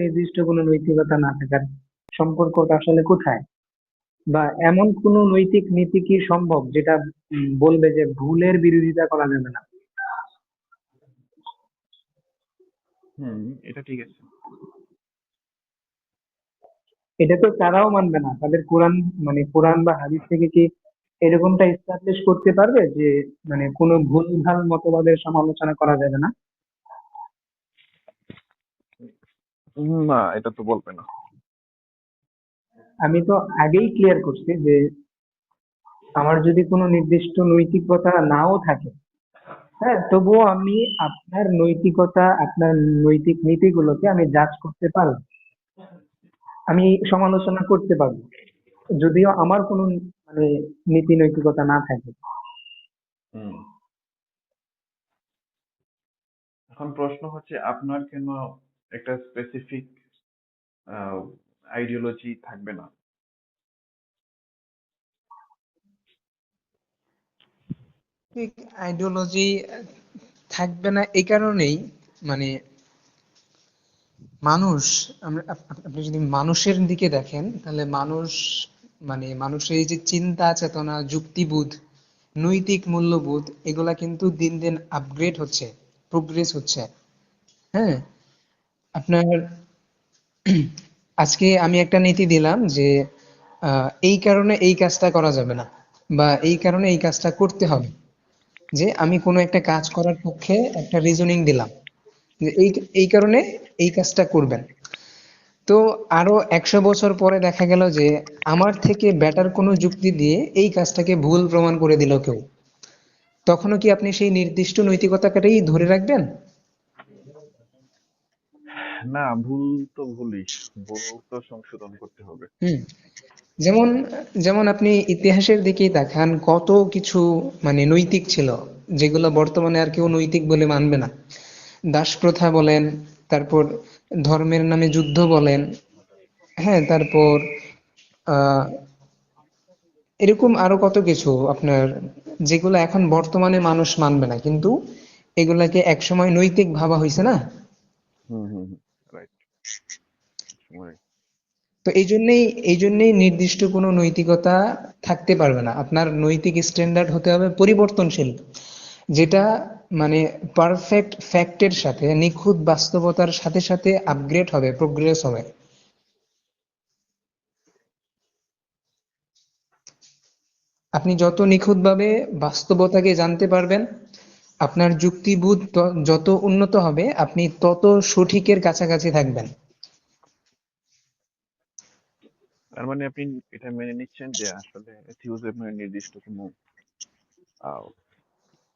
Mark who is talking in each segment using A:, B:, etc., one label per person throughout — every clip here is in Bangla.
A: নির্দিষ্ট কোনো নৈতিকতা না থাকার সম্পর্কটা আসলে কোথায়? বা এমন কোনো নৈতিক নীতি কি সম্ভব যেটা বলবে যে ভুলের বিরোধিতা করা যাবে না?
B: হুম, এটা ঠিক আছে।
A: এটা তো তারাও মানবে না। তাদের কোরআন, মানে কোরআন বা হাদিস থেকে কি এরকমটা এস্টাবলিশ করতে পারবে যে মানে কোনো ভুলভাল মতবাদের সমালোচনা করা যাবে না?
B: না, এটা তো বলবে না।
A: আমি তো আগেই ক্লিয়ার করছি যে আমার যদি কোনো নির্দিষ্ট নৈতিকতা নাও থাকে, হ্যাঁ, তবুও আমি আপনার নৈতিকতা, আপনার নৈতিক নীতিগুলোকে আমি জাজ করতে পারবো, আমি সমালোচনা করতে পারবো, যদিও আমার কোনো মানে নীতি নৈতিকতা না থাকে।
B: হুম। এখন প্রশ্ন হচ্ছে আপনার কেন একটা স্পেসিফিক আইডিওলজি থাকবে না?
C: ঠিক আইডিওলজি থাকবে না এই কারণেই, মানে মানুষ, আপনি যদি মানুষের দিকে দেখেন তাহলে মানুষ, মানে মানুষের এই যে চিন্তা চেতনা, যুক্তিবোধ, নৈতিক মূল্যবোধ, এগুলা কিন্তু দিন দিন আপগ্রেড হচ্ছে, প্রোগ্রেস হচ্ছে। হ্যাঁ, আপনার আজকে আমি একটা নীতি দিলাম যে এই কারণে এই কাজটা করা যাবে না, বা এই কারণে এই কাজটা করতে হবে। যে আমি কোনো একটা কাজ করার পক্ষে একটা রিজনিং দিলাম যে এই কারণে এই কাজটা করবেন। তো আরো 100 বছর পরে দেখা গেল যে আমার থেকে বেটার কোনো যুক্তি দিয়ে এই কাজটাকে ভুল প্রমাণ করে দিল কেউ, তখনও কি আপনি সেই নির্দিষ্ট নৈতিকতাটাই ধরে রাখবেন?
B: না, ভুল তো ভুলই। ভুল তো সংশোধন করতে হবে।
C: হুম। যেমন যেমন আপনি ইতিহাসের দিকেই তাকান, কত কিছু মানে নৈতিক ছিল যেগুলো বর্তমানে আর কেউ নৈতিক বলে মানবে না। দাস প্রথা বলেন, তারপর ধর্মের নামে যুদ্ধ বলেন, হ্যাঁ, তারপর আহ এরকম আরো কত কিছু আপনার, যেগুলো এখন বর্তমানে মানুষ মানবে না, কিন্তু এগুলাকে একসময় নৈতিক ভাবা হয়েছে না।
B: হুম, হুম, হুম। রাইট। সময়।
C: তো এই জন্যেই নির্দিষ্ট কোনো নৈতিকতা থাকতে পারবে না। আপনার নৈতিক স্ট্যান্ডার্ড হতে হবে পরিবর্তনশীল, যেটা মানে পারফেক্ট ফ্যাক্টের সাথে, নিখুঁত বাস্তবতার সাথে সাথে আপগ্রেড হবে, প্রোগ্রেস হবে। আপনি যত নিখুঁতভাবে বাস্তবতাকে জানতে পারবেন, আপনার যুক্তিবোধ যত উন্নত হবে, আপনি তত সঠিকের কাছাকাছি থাকবেন।
B: তার মানে আপনি এটা মেনে নিচ্ছেন যে আসলে থিওজফির নির্দিষ্ট কোনো আহ,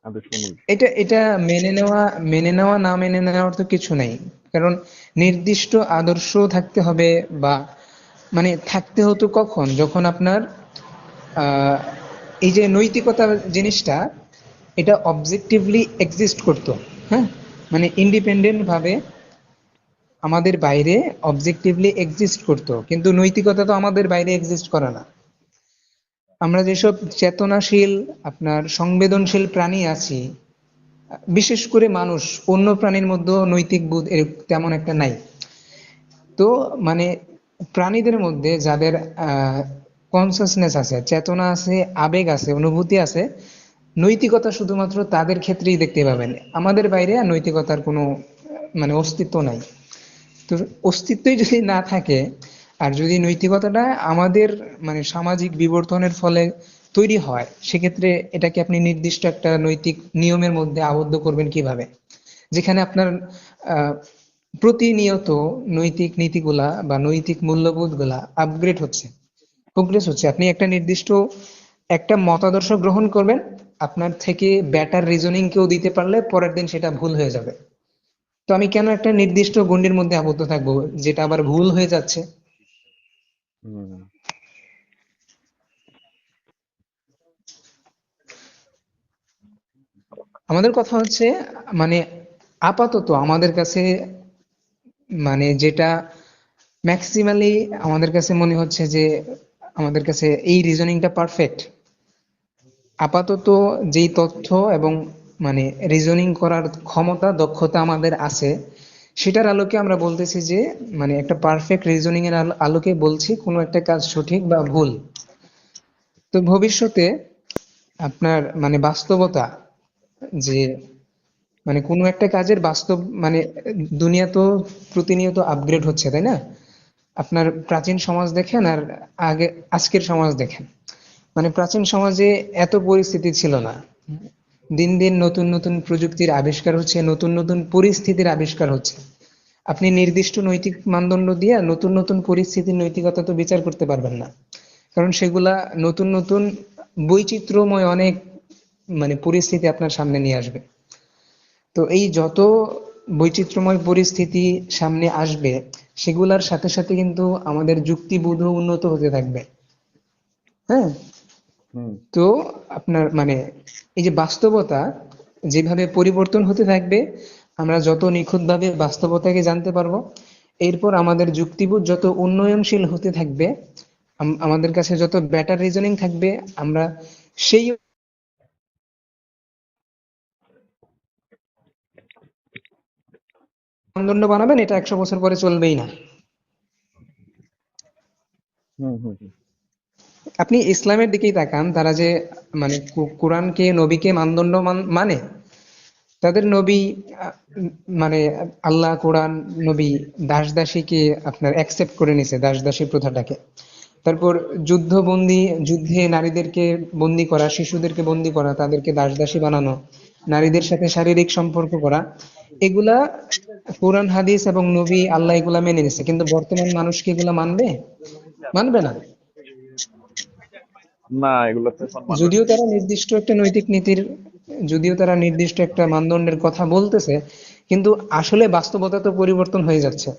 B: আদর্শ নেই।
C: এটা এটা মেনে নেওয়া না মেনে নেওয়ার তো কিছু নেই। কারণ নির্দিষ্ট আদর্শ থাকতে হবে, বা মানে থাকতে হতো কখন, যখন আপনার আহ, এই যে নৈতিকতা জিনিসটা, এটা অবজেক্টিভলি এক্সিস্ট করতো। হ্যাঁ, মানে ইন্ডিপেন্ডেন্ট ভাবে আমাদের বাইরে অবজেক্টিভলি এক্সিস্ট করতো, কিন্তু নৈতিকতা তো আমাদের বাইরে এক্সিস্ট করে না। আমরা যেসব চেতনাশীল, আপনার সংবেদনশীল প্রাণী আছি, বিশেষ করে মানুষ, অন্য প্রাণীর মধ্যে নৈতিক বোধ তেমন একটা নাই। তো মানে প্রাণীদের মধ্যে যাদের কনসাসনেস আছে, চেতনা আছে, আবেগ আছে, অনুভূতি আছে, নৈতিকতা শুধুমাত্র তাদের ক্ষেত্রেই দেখতে পাবেন। আমাদের বাইরে আর নৈতিকতার কোনো মানে অস্তিত্ব নাই। তো অস্তিত্বই যদি না থাকে, আর যদি নৈতিকতাটা আমাদের মানে সামাজিক বিবর্তনের ফলে তৈরি হয়, সেক্ষেত্রে এটাকে আপনি নির্দিষ্ট একটা নৈতিক নিয়মের মধ্যে আবদ্ধ করবেন কিভাবে, যেখানে আপনার আহ প্রতিনিয়ত নৈতিক নীতিগুলা বা নৈতিক মূল্যবোধগুলা আপগ্রেড হচ্ছে, প্রোগ্রেস হচ্ছে। আপনি একটা নির্দিষ্ট একটা মতাদর্শ গ্রহণ করবেন, আপনার থেকে বেটার রিজনিং কেউ দিতে পারলে পরের দিন সেটা ভুল হয়ে যাবে। তো আমি কেন একটা নির্দিষ্ট গণ্ডির মধ্যে আবদ্ধ থাকবো, যেটা আবার ভুল হয়ে যাচ্ছে?
B: হুম।
C: আমাদের কথা হচ্ছে, মানে আপাতত আমাদের কাছে, মানে যেটা ম্যাক্সিমালি আমাদের কাছে মনে হচ্ছে যে আমাদের কাছে এই রিজনিংটা পারফেক্ট। আপাতত যেই তথ্য এবং মানে রিজনিং করার ক্ষমতা, দক্ষতা আমাদের আছে, সেটার আলোকে আমরা বলতেছি যে মানে একটা পারফেক্ট রিজনিং এর আলোকে বলছি কোনো একটা কাজ সঠিক বা ভুল। তো ভবিষ্যতে আপনার মানে বাস্তবতা যে মানে কোনো একটা কাজের বাস্তব মানে দুনিয়া তো প্রতিনিয়ত আপগ্রেড হচ্ছে, তাই না? আপনার প্রাচীন সমাজ দেখেন আর আগে আজকের সমাজ দেখেন, মানে প্রাচীন সমাজে এত পরিস্থিতি ছিল না। দিন দিন নতুন নতুন প্রযুক্তির আবিষ্কার হচ্ছে, নতুন নতুন পরিস্থিতির আবিষ্কার হচ্ছে। আপনি নির্দিষ্ট নৈতিক মানদণ্ড দিয়ে নতুন নতুন পরিস্থিতির নৈতিকতা তো বিচার করতে পারবেন না, কারণ সেগুলা নতুন নতুন বৈচিত্র্যময় অনেক মানে পরিস্থিতি আপনার সামনে নিয়ে আসবে। তো এই যত বৈচিত্র্যময় পরিস্থিতি সামনে আসবে, সেগুলার সাথে সাথে কিন্তু আমাদের যুক্তিবোধও উন্নত হতে থাকবে। হ্যাঁ।
B: হুম।
C: তো আপনার মানে এই যে বাস্তবতা যেভাবে পরিবর্তন হতে থাকবে, আমরা যত নিখুঁতভাবে বাস্তবতাকে জানতে পারবো, এরপর আমাদের যুক্তিবোধ যত উন্নয়নশীল হতে থাকবে, আমাদের কাছে যত বেটার রিজনিং থাকবে, আমরা সেই মানদণ্ড বানাবেন, এটা 100 বছর পরে চলবেই না।
B: হুম। হুম। হুম।
C: আপনি ইসলামের দিকেই তাকান, তারা যে মানে কোরআনকে নবীকে মানদণ্ড মানে তাদের নবী মানে আল্লাহ কোরআন নবী দাস দাসীকে আপনার অ্যাকসেপ্ট করে নিছে, দাস দাসী প্রথাটাকে। তারপর যুদ্ধবন্দী, যুদ্ধে নারীদেরকে বন্দি করা, শিশুদেরকে বন্দি করা, তাদেরকে দাস দাসী বানানো, নারীদের সাথে শারীরিক সম্পর্ক করা, এগুলা কোরআন হাদিস এবং নবী আল্লাহ এগুলা মেনে নিছে। কিন্তু বর্তমান মানুষ কি এগুলা মানবে? মানবে না।
B: না, এগুলো তো এখন মানবে না।
C: যদিও তারা নির্দিষ্ট একটা নৈতিক নীতির, যদিও তারা নির্দিষ্ট একটা মানদণ্ডের কথা বলতেছে, কিন্তু আসলে বাস্তবতা তো পরিবর্তন হয়ে যাচ্ছে।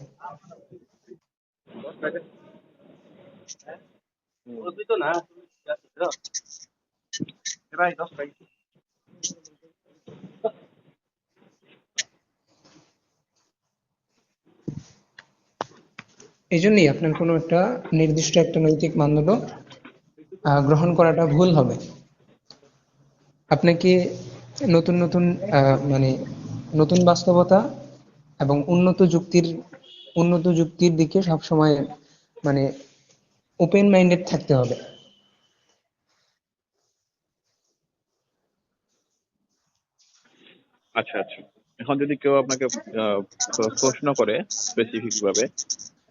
C: এই জন্যই আপনার কোনো একটা নির্দিষ্ট একটা নৈতিক মানদণ্ড গ্রহণ করাটা ভুল হবে। আপনাকে নতুন নতুন মানে নতুন বাস্তবতা এবং উন্নত যুক্তির দিকে সবসময় মানে ওপেন মাইন্ডেড থাকতে হবে।
B: আচ্ছা, আচ্ছা। এখন যদি কেউ আপনাকে আহ, প্রশ্ন করে স্পেসিফিক ভাবে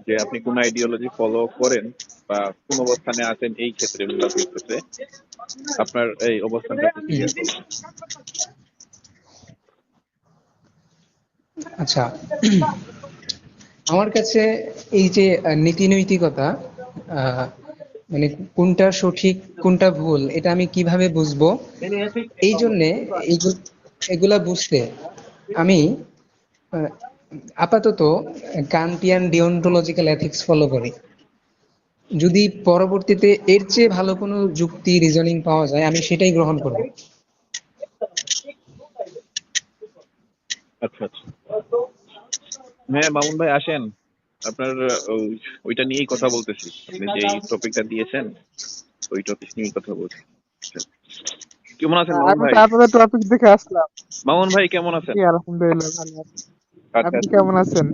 B: যে আপনি কোন আইডিওলজি ফলো করেন বা কোন অবস্থানে আছেন এই ক্ষেত্রে মূল্যায়ন ক্ষেত্রে, আপনার এই অবস্থানটা একটু
C: হুম,
B: ক্লিয়ার করুন।
C: আচ্ছা। আমার কাছে এই যে নীতি নৈতিকতা, আহ, মানে কোনটা সঠিক কোনটা ভুল এটা আমি কিভাবে বুঝবো, এই জন্যে এগুলা বুঝতে আমি আহ, আপাতত কান্টিয়ান ডিওন্টোলজিক্যাল এথিক্স ফলো করি। যদি পরবর্তীতে এর চেয়ে ভালো কোনো যুক্তি রিজনিং পাওয়া যায়, আমি সেটাই গ্রহণ করব।
B: আচ্ছা, আচ্ছা। হ্যাঁ, মামুন ভাই আসেন। আপনার ওইটা নিয়েই কথা বলতেছি। আপনি যে টপিকটা দিয়েছেন ওই টপিক নিয়েই কথা বলছি। কেমন আছেন মামুন
D: আমি তো
B: ভাই?
D: আপনাদের টপিক দেখে আসলাম।
B: মামুন ভাই কেমন আছেন?
D: জি আলহামদুলিল্লাহ ভালো আছি।
B: আচ্ছা,
D: আপনি
B: আচ্ছা।
D: কেমন আছেন?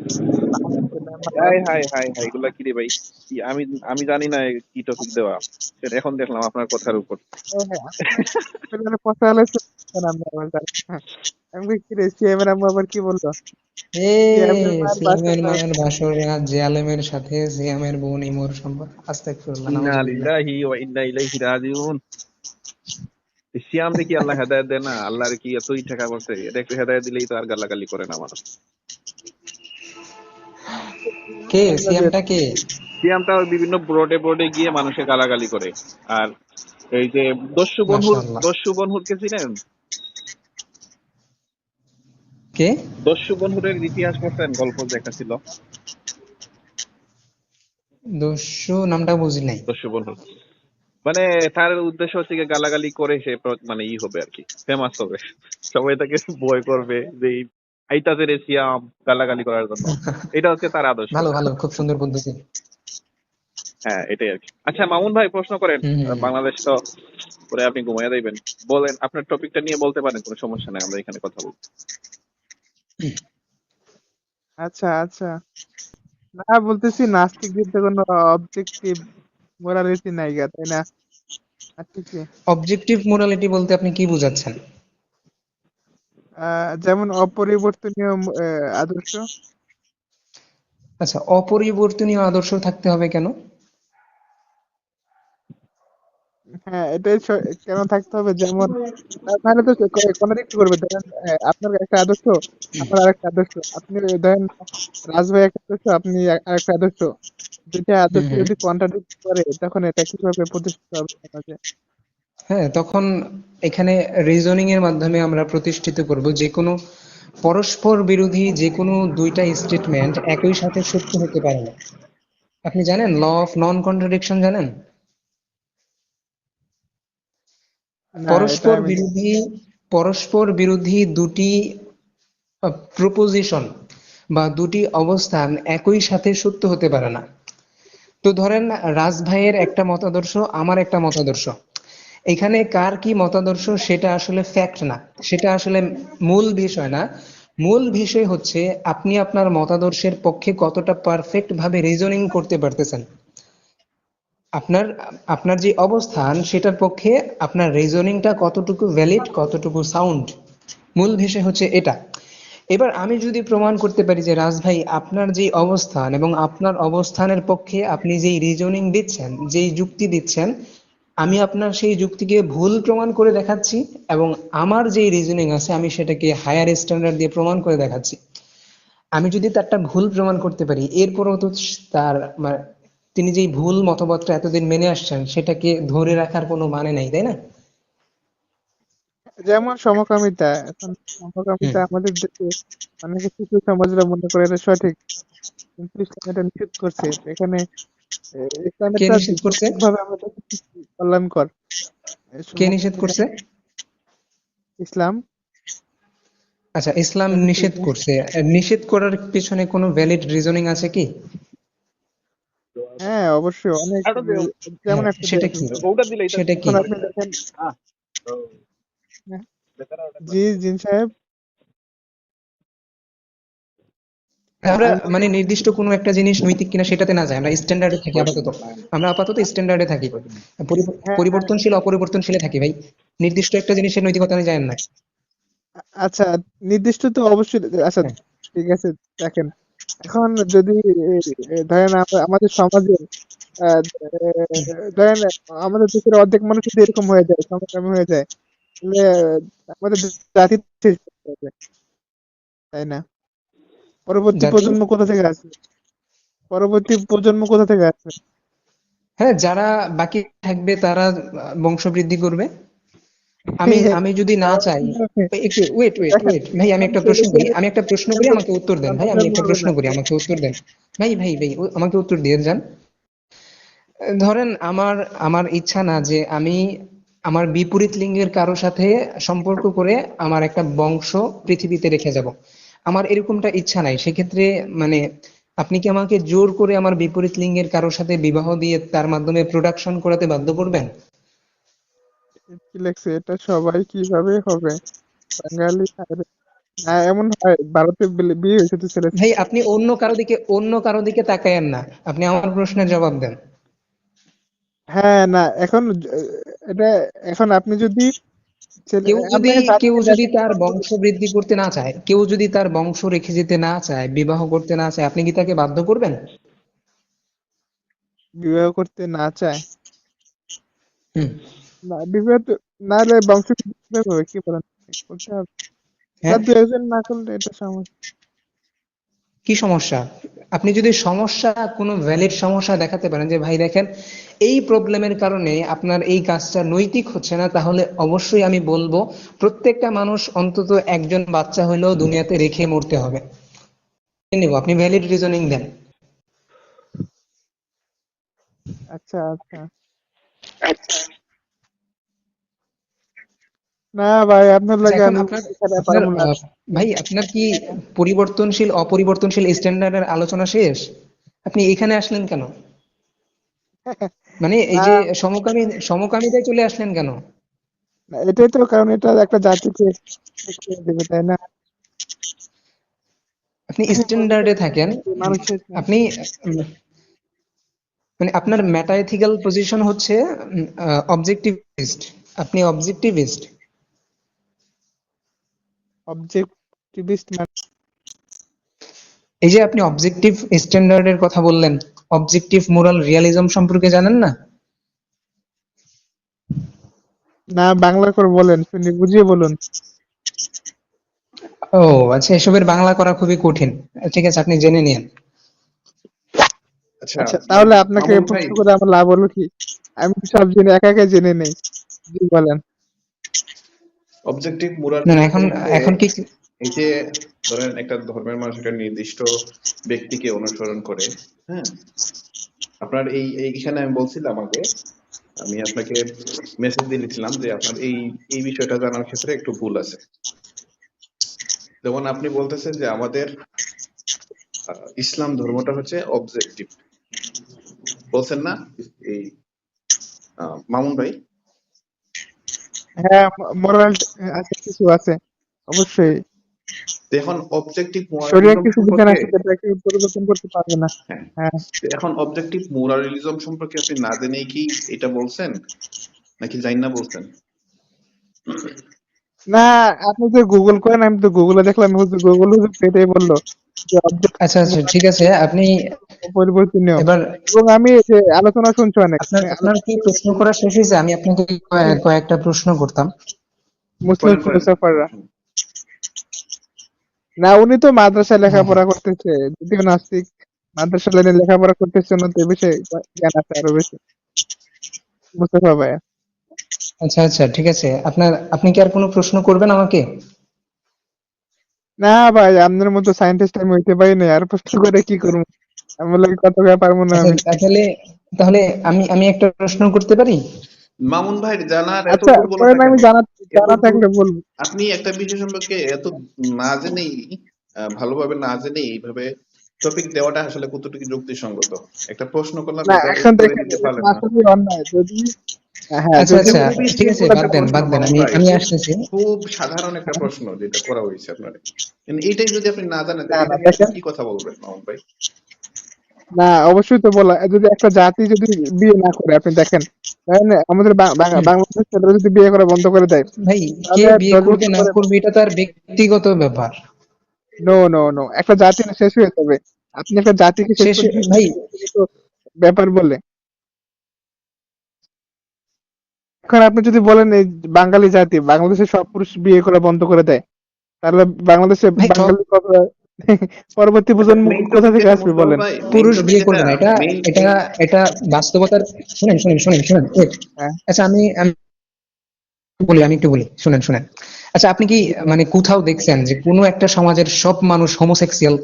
D: আলহামদুলিল্লাহ ভালো
B: হাই
D: আছি।
B: হাই হাই হাই, এগুলা কি রে ভাই? কি আমি আমি জানি না কি টপিক দেওয়া। সেটা এখন দেখলাম আপনার কথার উপর।
D: ও হ্যাঁ, আপনার পচা আলোচনা আমি আবার হ্যাঁ, আমি বলি, কি রে সিএম এর আম্মু আবার কি বললো? সিএম এর মায়ের বাসা
C: সিয়ামের
D: রাত।
C: মায়ের বাসর রাত যে আলেমের সাথে সিয়ামের বোন ইমোর সম্পর্ক, আস্তাগফিরুল্লাহ,
B: ইন্না
C: নাউজুবিল্লাহ।
B: লিল্লাহি ওয়া ইন্না ইলাইহি রাজিউন। সিয়াম দেখি আল্লাহ হেদায়েত দেয় না? আল্লাহর কি এতই ঠেকা করছে? এটা একটু হেদায়েত দিলেই তো আর গালাগালি করে না মানুষ।
C: কে সিয়ামটা কে?
B: সিয়ামটা ওই বিভিন্ন বোর্ডে বোর্ডে গিয়ে মানুষের গালাগালি করে। আর এই যে
C: মাশাআল্লাহ।
B: দস্যু বনহুর কে চিনেন?
C: কে?
B: দস্যু বনহুরের ইতিহাস পড়ছেন? গল্প যে একটা ছিল
C: দস্যু নামটা বুঝি নাই।
B: দস্যু বনহুর। মানে তার উদ্দেশ্য হচ্ছে গিয়ে গালাগালি করে সে মানে হবে আর কি, ফেমাস হবে। সবাই তাকে ভয় করবে যে এই আইতাছে রে সিয়াম গালাগালি করার জন্য। এটা হচ্ছে তার আদর্শ।
C: ভালো ভালো, খুব সুন্দর পদ্ধতি।
B: হ্যাঁ, এটাই আর কি। আচ্ছা মামুন ভাই প্রশ্ন করেন।
C: হুম হুম হুম।
B: বাংলাদেশ তো পরে আপনি ঘুমাইয়া যাইবেন। বলেন, আপনার টপিকটা নিয়ে বলতে পারেন, কোনো সমস্যা নাই, আমরা এখানে কথা বলবো।
D: আচ্ছা আচ্ছা, না বলতেছি নাস্তিকদের তো কোনো অবজেক্টিভ মোরালিটি নাই গা, তাই না? আচ্ছা কি,
C: অবজেক্টিভ মোরালিটি বলতে আপনি কি বোঝাচ্ছেন?
D: যেমন অপরিবর্তনীয় আদর্শ।
C: আচ্ছা, অপরিবর্তনীয় আদর্শ থাকতে হবে কেন?
D: হ্যাঁ, এটাই কেন থাকতে হবে, যেমন তাহলে তো কন্ট্রাডিক্ট করবে। ধরেন আপনার একটা আদর্শ, আমার আরেকটা আদর্শ। আপনি ধরেন রাজভাই একটা আদর্শ, আপনি আরেকটা আদর্শ। দুইটা
C: হুম
D: আদর্শ
C: হুম।
D: যদি কন্ট্রাডিক্ট করে, তখন এটা কিভাবে প্রতিষ্ঠিত হবে সমাজে?
C: হ্যাঁ, তখন এখানে রিজনিং এর মাধ্যমে আমরা প্রতিষ্ঠিত করব যে কোনো পরস্পর বিরোধী যে কোনো দুইটা স্টেটমেন্ট একই সাথে সত্য হতে পারে না। আপনি জানেন ল অফ নন কন্ট্রাডিকশন জানেন?
D: না, এটা
C: পরস্পর
D: আমি
C: বিরোধী পরস্পর বিরোধী দুটি প্রপোজিশন বা দুটি অবস্থান একই সাথে সত্য হতে পারে না। তো ধরেন রাজ ভাইয়ের একটা মতাদর্শ, আমার একটা মতাদর্শ, এখানে কার কি মতাদর্শ সেটা আসলে ফ্যাক্ট না, সেটা আসলে মূল বিষয় না। মূল বিষয় হচ্ছে আপনি আপনার মতাদর্শের পক্ষে কতটা পারফেক্ট ভাবে রিজনিং করতে পারতেছেন। আপনার আপনার যে অবস্থান সেটার পক্ষে আপনার রিজনিংটা কতটুকু ভ্যালিড, কতটুকু সাউন্ড, মূল বিষয় হচ্ছে এটা। এবার আমি যদি প্রমাণ করতে পারি যে রাজ ভাই আপনার যে অবস্থান এবং আপনার অবস্থানের পক্ষে আপনি যেই রিজনিং দিচ্ছেন, যেই যুক্তি দিচ্ছেন, আমি আপনার সেই যুক্তিকে ভুল প্রমাণ করে দেখাচ্ছি এবং আমার যেই রিজনিং আছে আমি সেটাকে হায়ার স্ট্যান্ডার্ড দিয়ে প্রমাণ করে দেখাচ্ছি। আমি যদি তারটা ভুল প্রমাণ করতে পারি, এরপরও তো তার তিনি যেই ভুল মতবাদটা এতদিন মেনে আসছেন সেটাকে ধরে রাখার কোনো মানে নেই, তাই না?
D: যেমন সমকামিতা। এখন
C: হুম।
D: সমকামিতা আমাদের দেশে অনেকে শিশু সমাজরা মনে করে এটা সঠিক, কিন্তু ইসলাম এটা নিষেধ করছে। এখানে
C: কে
D: ইসলামেরটা
C: নিষেধ করছে?
D: যৌক্তিক ভাবে আমাদের কাছে কল্যাণকর।
C: কে নিষেধ
D: সমকামিতা
C: করছে?
D: ইসলাম।
C: আচ্ছা, ইসলাম
D: ইসলামের
C: নিষেধ
D: থেকে
C: করছে। নিষেধ করার পিছনে কোনো ভ্যালিড রিজনিং আছে কি?
D: হ্যাঁ, অবশ্যই অনেক যেমন
C: হ্যাঁ,
D: একটা
C: সেটা কি? সেটা
D: এখন
C: কি?
D: আপনি দেখেন। হ্যাঁ, জি জিন সাহেব।
C: আমরা
D: আমি
C: মানে নির্দিষ্ট কোনো একটা জিনিস নৈতিক কিনা সেটাতে না যাই, আমরা স্ট্যান্ডার্ডে থাকি আপাতত। আমরা আপাতত স্ট্যান্ডার্ডে থাকি,
D: হ্যাঁ হ্যাঁ,
C: পরিবর্তনশীল অপরিবর্তনশীলে থাকি ভাই। নির্দিষ্ট একটা জিনিসের নৈতিকতা আমি জানেন না।
D: আচ্ছা, নির্দিষ্ট তো অবশ্যই। আচ্ছা,
C: হ্যাঁ।
D: ঠিক আছে। দেখেন, এখন যদি ধরেন আমাদের সমাজে আহ, ধরেন আমাদের দেশের অর্ধেক মানুষ যদি এরকম হয়ে যায়, সমকামী হয়ে যায়, তাহলে আমাদের জাতি শেষ হয়ে যাবে, তাই না? পরবর্তী
C: জাতি?
D: প্রজন্ম কোথা থেকে আসবে? পরবর্তী প্রজন্ম কোথা থেকে আসবে?
C: হ্যাঁ, যারা বাকি থাকবে তারা বংশবৃদ্ধি করবে। আমি আমি যদি না
D: তাহলে
C: চাই,
D: কি হবে?
C: একটু ওয়েট ওয়েট
D: দেখেন,
C: ওয়েট ভাই, আমি একটা প্রশ্ন করি,
D: সন্তান
C: আমি একটা প্রশ্ন করি, আমাকে উত্তর দেন ভাই, আমি
D: জন্ম
C: একটা
D: হবে
C: প্রশ্ন
D: না।
C: করি, আমাকে উত্তর দেন। ভাই ভাই ভাই আমাকে উত্তর দিয়ে যান। ধরেন আমার আমার ইচ্ছা না যে আমি আমার বিপরীত লিঙ্গের কারো সাথে সম্পর্ক করে আমার একটা বংশ পৃথিবীতে রেখে যাব, আমার এরকমটা ইচ্ছা নাই। সেক্ষেত্রে মানে আপনি কি আমাকে জোর করে আমার বিপরীত লিঙ্গের কারোর সাথে বিবাহ দিয়ে তার মাধ্যমে প্রোডাকশন করাতে বাধ্য করবেন?
D: কি লেখছে এটা? সবাই কিভাবে হবে বাঙালি? না, এমন হয় ভারতে বিয়ে হয়েছে তো ছেলে।
C: ভাই আপনি অন্য কারো দিকে তাকায়েন না, আপনি আমার প্রশ্নের জবাব দেন।
D: হ্যাঁ, না এখন এটা, এখন আপনি যদি ছেলে,
C: কেউ যদি
D: আপনাকে
C: কেউ
D: জাতিকে
C: যদি
D: দেখেন
C: তার বংশ বৃদ্ধি করতে না চায়, কেউ যদি তার বংশ রেখে যেতে না চায়, বিবাহ করতে না চায়, আপনি কি তাকে বাধ্য করবেন?
D: বিবাহ করতে না চায়,
C: হুম।
D: না বিবাহ না হলে বংশ কিভাবে হবে? কি বলেন? করতে হবে। বা
C: হ্যাঁ,
D: দু একজন না করলে এটা সমস্যা।
C: কি সমস্যা? আপনি যদি সমস্যা, কোনো ভ্যালিড সমস্যা দেখাতে পারেন যে ভাই দেখেন এই প্রবলেমের কারণে আপনার এই কাজটা নৈতিক হচ্ছে না, তাহলে অবশ্যই আমি বলবো প্রত্যেকটা মানুষ অন্তত একজন বাচ্চা হলেও দুনিয়াতে রেখে মরতে হবে। মেনে নিবো, আপনি ভ্যালিড রিজনিং দেন।
D: আচ্ছা আচ্ছা, না ভাই, আপনার
C: আচ্ছা,
D: লাগে
C: এখন
D: আমি
C: আপনার
D: এখানে
C: আপনার
D: পারবো না।
C: ভাই আপনার কি পরিবর্তনশীল অপরিবর্তনশীল স্ট্যান্ডার্ডের আলোচনা শেষ? আপনি এখানে আসলেন কেন? মানে এই
D: না
C: যে সমকামিতায় চলে আসলেন কেন?
D: না, এটাই তো কারণ, এটা একটা জাতিকে শেষ করে দেবে, তাই না?
C: আপনি স্ট্যান্ডার্ডে থাকেন,
D: মানুষের
C: আপনি উম, মানে আপনার ম্যাটাএথিক্যাল পজিশন হচ্ছে অবজেক্টিভিস্ট, আপনি অবজেক্টিভিস্ট।
D: অবজেক্টিভিস্ট মানে
C: এই যে আপনি অবজেক্টিভ স্ট্যান্ডার্ডের কথা বললেন, অবজেক্টিভ মোরাল রিয়ালিজম সম্পর্কে জানেন না?
D: না, বাংলা করে বলেন, শুনি, বুঝিয়ে বলুন।
C: ও আচ্ছা, এসবের বাংলা করা খুবই কঠিন। ঠিক আছে, আপনি জেনে নিন।
B: আচ্ছা,
D: আচ্ছা, তাহলে আপনাকে
B: মামুন ভাই,
D: প্রশ্ন করে আমার লাভ হলো কি? আমি তো সব জেনে একা একা জেনে নেই। জি বলেন।
B: অবজেক্টিভ মোরাল
C: না না, এখন
B: বলতে
C: এখন কি
B: এই যে ধরেন একটা ধর্মের মানুষ একটা নির্দিষ্ট ব্যক্তিকে অনুসরণ করে, হ্যাঁ, আপনার এইখানে আমি বলছিলাম আগে, আমি আপনাকে মেসেজ দিয়েছিলাম যে আপনার এই বিষয়টা জানার ক্ষেত্রে একটু ভুল আছে। যেমন আপনি বলতেছেন যে আমাদের ইসলাম ধর্মটা হচ্ছে অবজেক্টিভ, বলছেন না এই মামুন ভাই?
D: হ্যাঁ, মোরাল আছে, কিছু আছে অবশ্যই।
B: তো এখন অবজেক্টিভ
D: শরীরে
B: মোরালিজম
D: কিছু বিধান
B: সম্পর্কে,
D: আছে যেটাকে পরিবর্তন করতে পারবে না।
B: হ্যাঁ,
D: হ্যাঁ।
B: তো এখন অবজেক্টিভ মোরালিজম সম্পর্কে আপনি না জেনেই কি এটা বলছেন, নাকি জানি না বলছেন?
D: না, আপনি যে গুগল করেন, আমি তো গুগলে দেখলাম, গুগল এটাই বললো যে অবজেক্ট
C: আচ্ছা আচ্ছা, ঠিক আছে, আপনি
D: পরিবর্তনীয়।
C: এবার
D: এবং আমি যে আলোচনা শুনছি অনেক,
C: আপনার আপনার কি প্রশ্ন করা শেষ হয়েছে? আমি আপনাকে কয়েকটা প্রশ্ন করতাম।
D: মুসলিম
B: করেন করেন।
D: ফিলোসফাররা। না, উনি তো মাদ্রাসায়
C: হ্যাঁ হ্যাঁ,
D: লেখাপড়া করতেছে, যদিও নাস্তিক। মাদ্রাসা লাইনে লেখাপড়া করতেছে না, তো এ বিষয়ে জ্ঞান আছে আরো বেশি, মুস্তফা ভাই।
C: আচ্ছা আচ্ছা, ঠিক আছে, আপনি কি আর কোনো প্রশ্ন করবেন আমাকে?
D: না ভাই, আপনার মতো সায়েন্টিস্ট আমি হইতে পারি না, আর প্রশ্ন করে কি করবো? আমি বললাম কত পারবো না
C: আচ্ছা,
D: আমি।
C: তাহলে তাহলে আমি একটা প্রশ্ন করতে পারি?
B: মামুন ভাই জানার এত
D: আচ্ছা,
B: দুর্বলতা
D: করেন,
B: কেন?
D: আমি জানা
B: এত
D: জানা
B: দূর
D: থাকলে বলবো।
B: আপনি একটা বিষয় সম্পর্কে এত না জেনেই, ভালোভাবে না জেনেই এইভাবে টপিক দেওয়াটা আসলে কতটুকু যুক্তিসঙ্গত? একটা প্রশ্ন করলাম,
D: না,
B: এটার
D: এখন
B: উত্তরে
D: দেখেন,
B: দিতে
D: এটা তো
B: পারলেন না।
D: আসলে অন্যায়। যদি হ্যাঁ,
C: আচ্ছা
D: যদি
C: আচ্ছা,
B: খুবই
C: ঠিক আছে,
B: সিম্পল
C: বাদ
B: একটা
C: দেন
B: প্রশ্ন
C: বাদ দেন,
B: মামুন
C: আমি
B: ভাই,
C: আমি
B: খুব
C: আসতেছি।
B: খুব সাধারণ একটা প্রশ্ন যেটা করা হয়েছে আপনার, কিন্তু এইটাই যদি আপনি না জানেন
D: না
B: তাহলে
D: না,
B: এটা নিয়ে আপনি
D: দেখেন,
B: কি কথা বলবেন মামুন ভাই?
D: না অবশ্যই তো বলা, যদি একটা জাতি যদি বিয়ে না করে, আপনি দেখেন, দেখেন আমাদের
C: হুম,
D: বাংলাদেশের ছেলেরা যদি বিয়ে করা বন্ধ করে দেয়,
C: ভাই, কে
D: তাহলে আর
C: বিয়ে
D: 10
C: করবে
D: বছর
C: না
D: পরে
C: করবে এটা তার ব্যক্তিগত ব্যাপার।
D: নো নো নো, একটা জাতি শেষ হয়ে যাবে। আপনি একটা জাতিকে শেষ
C: শেষ,
D: করে দিচ্ছেন
C: ভাই,
D: ব্যক্তিগত ব্যাপার বলে। এখন আপনি যদি বলেন এই বাঙালি জাতি বাংলাদেশের সব পুরুষ বিয়ে করা বন্ধ করে দেয়, তাহলে বাংলাদেশে
C: ভাই সব
D: বাঙালি পরবর্তী
B: আচ্ছা,
D: প্রজন্ম
B: মেইন
D: কোথা
B: টপিক
D: থেকে
B: যেটা
D: আসবে
B: মুস্তফা
D: বলেন?
B: ভাই, মেইন
C: পুরুষ
B: টপিক
C: বিয়ে
B: যেটা
C: করবে না, এটা
B: মেইন
C: এটা
B: মেইন
C: এটা বাস্তবতার। শুনেন শুনেন শুনেন শুনেন, wait।
D: হ্যাঁ,
C: আচ্ছা, আমি একটু বলি, শুনেন শুনেন। আচ্ছা, আপনি কি মানে কোথাও দেখছেন যে কোনো একটা সমাজের সব মানুষ হোমোসেক্সুয়াল?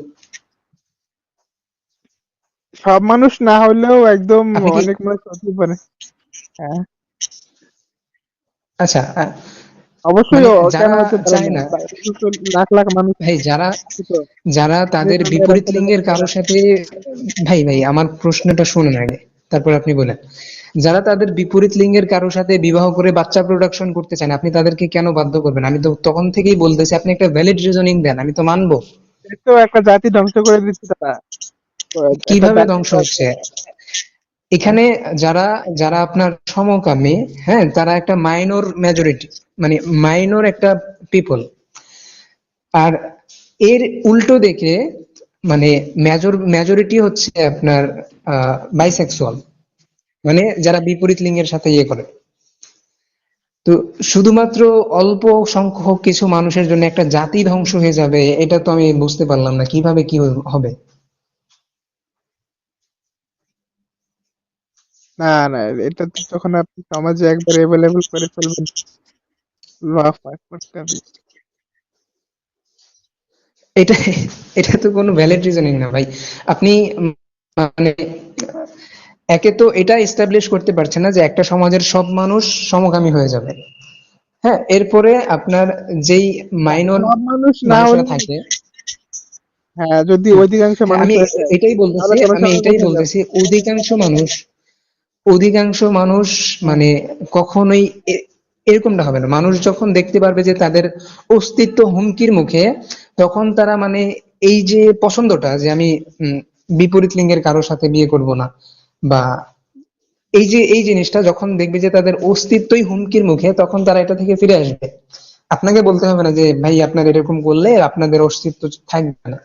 D: সব মানুষ না হলেও একদম
C: আপনি কি,
D: অনেক মানুষ হতেই পারে। হ্যাঁ,
C: আচ্ছা,
D: অবশ্যই
C: মানে
D: কেন
C: যারা
D: হতে পারে
C: চায়
D: না?
C: না,
D: বাংলাদেশে তো লাখ লাখ মানুষ
C: ভাই, যারা
D: আছে তো,
C: যারা তাদের
D: মেয়েরা মেয়েরা
C: বিপরীত
D: ছেলেরা
C: লিঙ্গের
D: ছেলেরা।
C: কারোর সাথে, ভাই ভাই, আমার প্রশ্নটা শুনুন আগে, তারপর আপনি বলেন। যারা তাদের বিপরীত লিঙ্গের কারোর সাথে বিবাহ করে বাচ্চা প্রোডাকশন করতে চান, আপনি তাদেরকে কেন বাধ্য করবেন? আমি তো তখন থেকেই বলতেছি, আপনি একটা ভ্যালিড রিজনিং দেন, আমি তো মানবো।
D: এই তো একটা জাতি ধ্বংস করে দিচ্ছে তারা। তো একটা
C: কিভাবে
D: জাতি
C: ধ্বংস
D: তো
C: হচ্ছে?
D: হ্যাঁ,
C: এখানে যারা যারা আপনার সমকামী, হ্যাঁ, তারা একটা মাইনর মেজরিটি, মানে মাইনর একটা পিপল। আর এর উল্টো দেখে, মানে মেজরিটি হচ্ছে আপনার বাইসেক্সুয়াল, মানে যারা বিপরীত লিঙ্গের সাথে ইয়ে করে। তো শুধুমাত্র অল্প সংখ্যক কিছু মানুষের জন্য একটা জাতি ধ্বংস হয়ে যাবে, এটা তো আমি বুঝতে পারলাম না কিভাবে কি হবে।
D: না না, এটা তো যখন আপনি সমাজে একবার অ্যাভেলেবল করে ফেলবেন, ল পাস করতে হবে।
C: এটা এটা তো কোনো ভ্যালিড রিজনিং না, ভাই। আপনি মানে একে তো এটা এস্টাবলিশ করতে পারছেন না যে একটা সমাজের সব মানুষ সমকামী হয়ে যাবে। হ্যাঁ, এরপরে আপনার যেই মাইনর
D: সব মানুষ না
C: মানুষরা
D: হলে,
C: থাকে।
D: হ্যাঁ, যদি
C: হুম,
D: অধিকাংশ মানুষ
C: আমি
D: হয়ে যায়,
C: এটাই বলতেছি,
D: তাহলে জনসংখ্যা কোথায় যাবে?
C: অধিকাংশ মানুষ
D: হ্যাঁ,
C: মানে কখনোই এরকমটা হবে না। মানুষ যখন দেখতে পারবে যে তাদের অস্তিত্ব হুমকির মুখে, তখন তারা মানে এই যে পছন্দটা যে আমি বিপরীত লিঙ্গের কারোর সাথে বিয়ে করব না, বা এই যে এই জিনিসটা যখন দেখবে যে তাদের অস্তিত্বই হুমকির মুখে, তখন তারা এটা থেকে ফিরে আসবে। আপনাকে বলতে হবে না যে ভাই আপনার এরকম করলে আপনাদের অস্তিত্ব থাকবে না,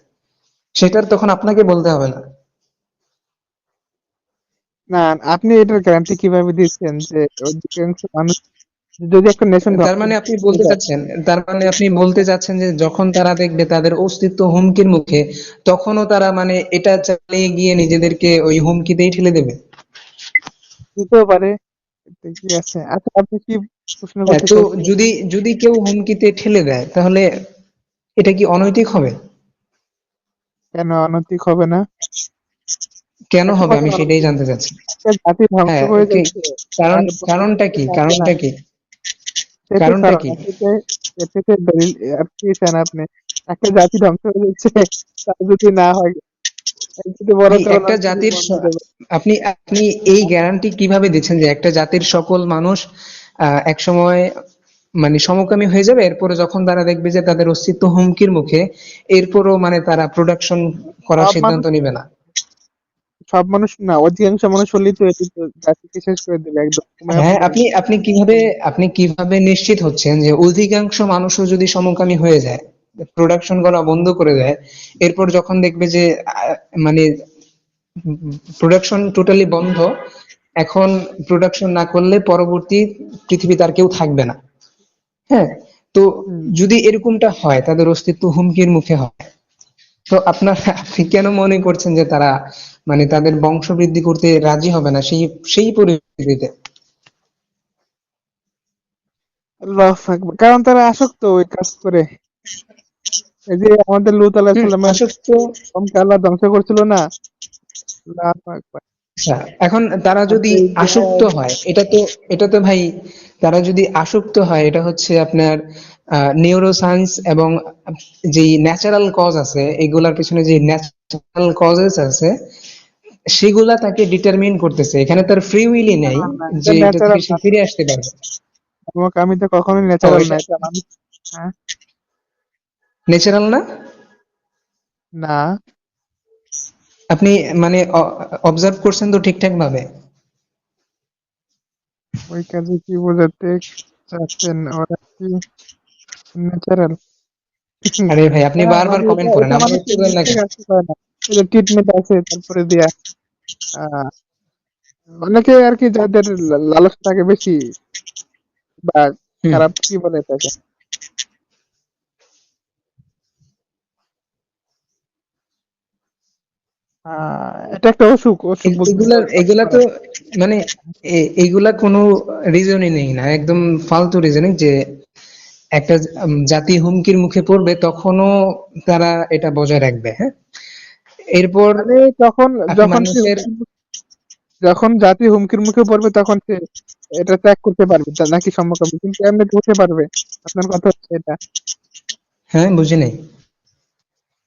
C: সেটার তখন আপনাকে বলতে হবে না।
D: না, আপনি এটার গ্যারান্টি কিভাবে দিচ্ছেন যে অধিকাংশ মানুষ, যদি একটা নেশন
C: তার
D: ধ্বংস
C: মানে আপনি
D: হয়ে
C: বলতে
D: যায়,
C: চাচ্ছেন, তার মানে আপনি বলতে চাচ্ছেন যে যখন তারা দেখবে তাদের অস্তিত্ব হুমকির মুখে, তখনও তারা মানে এটা চালিয়ে গিয়ে নিজেদেরকে ওই হুমকিতেই ঠেলে দেবে।
D: দিতেও পারে, এতে কি আছে? আচ্ছা, আপনি কি প্রশ্ন
C: হ্যাঁ,
D: করতে
C: তো
D: চাচ্ছেন?
C: যদি যদি কেউ হুমকিতে ঠেলে দেয় তাহলে এটা কি অনৈতিক হবে?
D: কেন অনৈতিক হবে না?
C: কেন
D: একটা
C: হবে
D: কথা
C: আমি
D: বলেন,
C: সেটাই জানতে চাচ্ছি।
D: একটা জাতি ধ্বংস
C: হ্যাঁ,
D: হয়ে
C: কি
D: যাচ্ছে,
C: কারণ?
D: আর
C: কারণটা কি?
D: থাকবে না,
C: কারণটা কি?
D: সেটাই
C: কারণটা
D: কারণ।
C: কি?
D: এর থেকে দলিল আর কি চান আপনি? একটা জাতি ধ্বংস হয়ে যাচ্ছে, তা যদি না হয়, এর যদি বড়
C: ভাই
D: কারণ
C: একটা
D: আর কি
C: জাতির
D: বলতে দেবে?
C: আপনি আপনি এই গ্যারান্টি কিভাবে দিচ্ছেন যে একটা জাতির সকল মানুষ এক সময় মানে সমকামী হয়ে যাবে, এরপরে যখন তারা দেখবে যে তাদের অস্তিত্ব হুমকির মুখে, এরপরও মানে তারা প্রোডাকশন করার
D: সব
C: সিদ্ধান্ত
D: মানুষ,
C: নিবে না?
D: সব মানুষ না, অধিকাংশ মানুষ হলেই তো এটি তো জাতিকে শেষ করে দেবে, একদম কমায়
C: হ্যাঁ,
D: ফেলবে।
C: আপনি কিভাবে নিশ্চিত হচ্ছেন যে অধিকাংশ মানুষও যদি সমকামী হয়ে যায়, প্রোডাকশন করা বন্ধ করে দেয়, এরপর যখন দেখবে যে মানে প্রোডাকশন টোটালি বন্ধ, এখন প্রোডাকশন না করলে পরবর্তী পৃথিবীতে আর কেউ থাকবে না। হ্যাঁ, তো
D: হুম।
C: যদি এরকমটা হয়, তাদের অস্তিত্ব হুমকির মুখে হয়, তো আপনি কেন মনে করছেন যে তারা মানে তাদের বংশ বৃদ্ধি করতে রাজি হবে না সেই সেই পরিস্থিতিতে?
D: লস থাকবে, কারণ তারা আসক্ত ওই কাজ করে। এই যে আমাদের লূত আলাইহিস সালামের
C: আসক্ত।
D: কমকে আল্লাহ ধ্বংস করছিল না? আল্লাহু আকবার।
C: আচ্ছা, এখন তারা যদি
D: আপনি যে,
C: আসক্ত হয়, এটা তো ভাই, তারা যদি আসক্ত হয়, এটা হচ্ছে আপনার নিউরোসায়েন্স এবং যে ন্যাচারাল কজ আছে, এগুলার পিছনে যে ন্যাচারাল কজেস আছে, সেগুলা তাকে ডিটারমিন করতেছে। এখানে তার ফ্রি উইলই
D: না,
C: নেই
D: না, এটা
C: যে এটা থেকে
D: ন্যাচারাল
C: সে
D: না।
C: ফিরে আসতে পারবে।
D: আমি তো কখনোই
C: ও,
D: ন্যাচারাল না,
C: এটা
D: এটা মানুষ। হ্যাঁ।
C: ন্যাচারাল না?
D: না,
C: আপনি মানে অবজার্ভ করছেন তো ঠিকঠাক ভাবে?
D: ওই কাজে কি বোঝাতে চাচ্ছেন? ওরা কি ন্যাচারাল?
C: আরে ভাই, আপনি
D: হ্যাঁ,
C: বারবার
D: মানে এটা
C: কমেন্ট করেন,
D: এটা
C: আমার
D: মানুষের
C: উত্তর দেন
D: মুখ
C: না
D: থেকে
C: কেন?
D: আসতে পারে না। এই যে ট্রিটমেন্ট আছে, তারপরে দিয়া আহ অনেকে আর কি, যাদের লালস থাকে বেশি, বা
C: হুম।
D: খারাপ কি বলে এটাকে, এটা একটা অসুখ, অসুখ বলতে
C: এগুলা
D: পারেন।
C: এগুলা তো মানে এইগুলা কোনো রিজনই নেই না, একদম ফালতু রিজনিং যে একটা জাতি হুমকির মুখে পড়বে তখনও তারা এটা বজায় রাখবে। হ্যাঁ, এরপর
D: মানে তখন,
C: আপনি
D: যখন সে
C: মানুষের
D: যখন জাতি হুমকির মুখে পড়বে, তখন সে এটা ত্যাগ করতে পারবে, নাকি সমকামী, কিন্তু এমনি হতে পারবে? আপনার কথা হচ্ছে এটা?
C: হ্যাঁ, বুঝি নাই।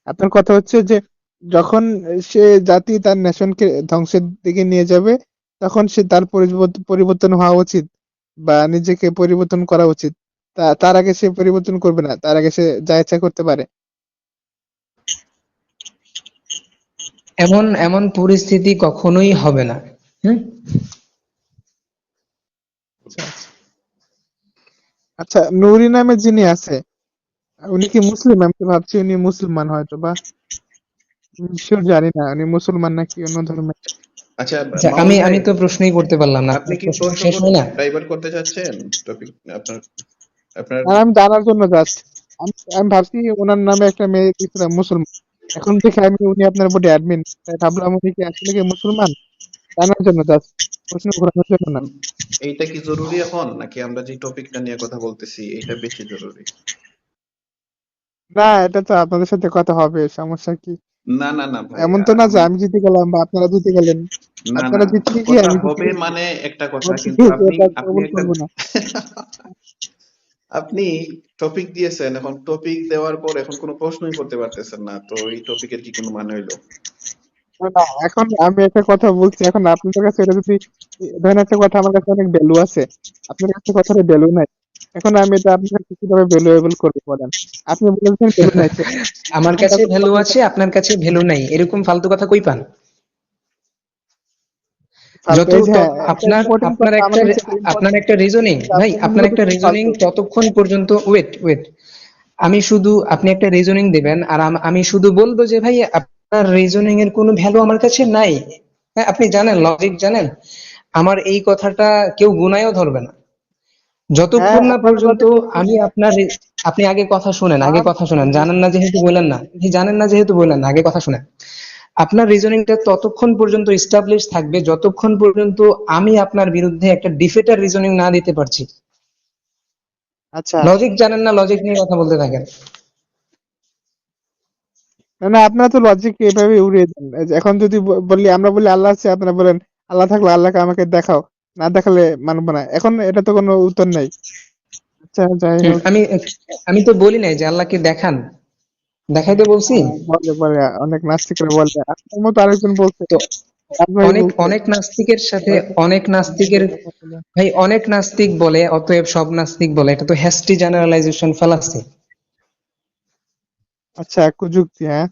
D: আপনার কথা হচ্ছে যে যখন সে জাতি তার নেশনকে ধ্বংসের দিকে নিয়ে যাবে, তখন সে তার পরিবর্তন হওয়া উচিত, বা নিজেকে পরিবর্তন করা উচিত। তার আগে সে পরিবর্তন করবে না, তার আগে সে যা ইচ্ছা করতে পারে।
C: এমন এমন পরিস্থিতি কখনোই হবে না। হুম।
D: আচ্ছা, আচ্ছা। আচ্ছা, নূরি নামে যিনি আছে, উনি কি মুসলিম? আমি তো ভাবছি উনি মুসলমান, হয়তো বা, শিওর জানি না উনি মুসলমান নাকি অন্য ধর্মের।
B: আচ্ছা,
C: আচ্ছা,
B: মামুন
C: আমি
B: ভাই,
C: আমি তো প্রশ্নই করতে পারলাম না,
B: আপনি
C: আপনার
B: কি
C: প্রশ্ন
B: প্রশ্ন
C: শেষ হয় না?
B: ডাইভার্ট করতে চাচ্ছেন টপিক? আপনার আপনার
D: আর আমি জানার জন্য জাস্ট, আমি আমি ভাবছি ওনার নামে একটা মেয়ে কিছুটা মুসলমান। এখন দেখে আমি, উনি আপনার বোর্ডে অ্যাডমিন, তাই ভাবলাম উনি কি আসলে কি মুসলমান, জানার জন্য জাস্ট, প্রশ্ন ঘোরানোর জন্য না।
B: উম, এইটা কি জরুরি এখন, নাকি আমরা যে টপিকটা নিয়ে কথা বলতেছি এটা বেশি জরুরি?
D: না, এটা তো আপনাদের সাথে কথা হবে, সমস্যা কি?
B: না না না ভাই,
D: এমন তো না যে
B: আমি,
D: আমি জিতে গেলাম বা আপনারা জিতে গেলেন।
B: না না,
D: আপনারা জিতে গিয়ে
B: কথা
D: আমি জিতে
B: হবে
D: গেছি,
B: মানে একটা কথা,
D: আমার
B: কিন্তু
D: থেকে
B: আপনি
D: এটা
B: আপনি
D: কবুল
B: একটা
D: করবো না।
B: আপনি টপিক দিয়েছেন, এখন টপিক দেওয়ার পর এখন কোনো প্রশ্নই করতে পারতেছেন না, তো এই টপিকের কি কোনো মানে হইলো?
D: না, না, এখন আমি একটা কথা বলছি, এখন আপনাদের কাছে এটা যদি, ধরেন একটা কথা আমার কাছে অনেক ভ্যালু আছে, আপনার কাছে কথাটা ভ্যালু নাই, এখন আমি এটা আপনার কাছে কিভাবে ভ্যালুয়েবল করবো বলেন? আপনি বলেছেন ভ্যালু নাই, তো
C: আমার
D: এখন
C: কাছে
D: তখন
C: ভ্যালু
D: কথা
C: আছে, আপনার কাছে ভ্যালু নাই, এরকম ফালতু কথা কই পান?
D: ফালতু
C: যত
D: এই যে, হ্যাঁ, একটা
C: আপনার
D: ইম্পর্টেন্ট
C: আপনার
D: কথা
C: একটা
D: আমার কাছে এটা
C: আপনার
D: ইম্পর্টেন্ট,
C: একটা রিজনিং, ভাই
D: আপনার
C: আপনার
D: মনে
C: একটা
D: করছেন
C: রিজনিং
D: ফালতু।
C: ততক্ষণ পর্যন্ত ওয়েট ওয়েট, আমি শুধু, আপনি একটা রিজনিং দিবেন আর আমি শুধু বলবো যে ভাই আপনার রিজনিং এর কোনো ভ্যালু আমার কাছে নাই। হ্যাঁ, আপনি জানেন, লজিক জানেন, আমার এই কথাটা কেউ গুনায়ও ধরবে না
D: হ্যাঁ,
C: যতক্ষণ না
D: আপনার
C: পর্যন্ত
D: লজিক
C: আমি আপনার আপনি আগে কথা শুনেন, আগে
D: আমার
C: কথা শুনেন, জানেন না যেহেতু বললেন না, জানেন না যেহেতু বললেন না, আগে কথা শুনেন। আপনার রিজনিংটা ততক্ষণ পর্যন্ত এস্টাবলিশ থাকবে যতক্ষণ পর্যন্ত আমি আপনার বিরুদ্ধে একটা ডিফেটার রিজনিং না দিতে পারছি।
D: আচ্ছা।
C: লজিক জানেন না, লজিক নিয়ে কথা বলতে থাকেন।
D: না না, আপনারা তো লজিক এভাবে উড়িয়ে দেন। এই যে এখন যদি বলি, আমরা বলি আল্লাহ আছে, আপনারা বলেন আল্লাহ থাকলে আল্লাহকে আমাকে দেখাও, না দেখালে মানবো না। এখন এটা তো কোনো উত্তর নাই। আচ্ছা, যাই হোক।
C: আমি আমি তো বলি নাই যে আল্লাহকে দেখান, দেখাইতে বলছি।
D: বলে বলে অনেক নাস্তিকরা বলে, আপনার মতো আরেকজন বলছে,
C: তো
D: রাজ ভাই
C: অনেক
D: বলছে,
C: অনেক নাস্তিকের সাথে,
D: বলছে,
C: অনেক নাস্তিকের,
D: কথা বলে।
C: ভাই অনেক নাস্তিক বলে অতএব সব নাস্তিক বলে, এটা তো হ্যাস্টি জেনারেলাইজেশন ফেলাচ্ছে।
D: আচ্ছা, কুযুক্তি, হ্যাঁ।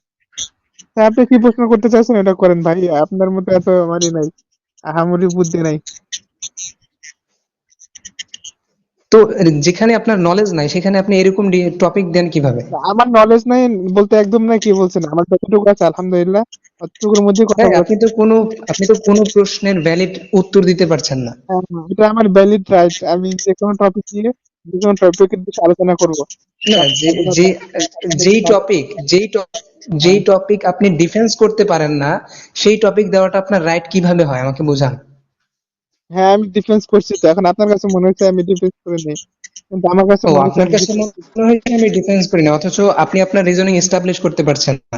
D: তা আপনি কি প্রশ্ন করতে চাইছেন এটা করেন ভাই, আপনার মতো এত মারি নাই, আহামরি বুদ্ধি নাই।
C: তো যেখানে আপনার নলেজ নাই সেখানে আপনি এরকম টপিক দেন কিভাবে?
D: আমার নলেজ নাই বলতে একদম নাই, কি বলছেন? আমার যতটুকু আছে আলহামদুলিল্লাহ, ততটুকুর মধ্যে কথা
C: হ্যাঁ,
D: বলছি।
C: আপনি তো কোনো প্রশ্নের ভ্যালিড উত্তর দিতে পারছেন না।
D: হ্যাঁ, হ্যাঁ, এটা আমার ভ্যালিড রাইট, আমি যে কোনো টপিক নিয়ে যে কোনো টপিকের বিষয়ে আলোচনা করবো।
C: না, যে যে যেই টপিক যেই টপিক আপনি ডিফেন্স করতে পারেন না, সেই টপিক দেওয়াটা আপনার রাইট কিভাবে হয় আমাকে বোঝান।
D: হ্যাঁ, আমি ডিফেন্স করছি, তো এখন আপনার কাছে মনে হচ্ছে আমি ডিফেন্স করে নেই, কিন্তু আমার কাছে
C: ও,
D: মনে হচ্ছে
C: আপনার
D: আমি
C: কাছে
D: ডিফেন্স।
C: মনে হয়েছে আমি ডিফেন্স করি না, অথচ আপনি আপনার রিজনিং এস্টাবলিশ করতে পারছেন না।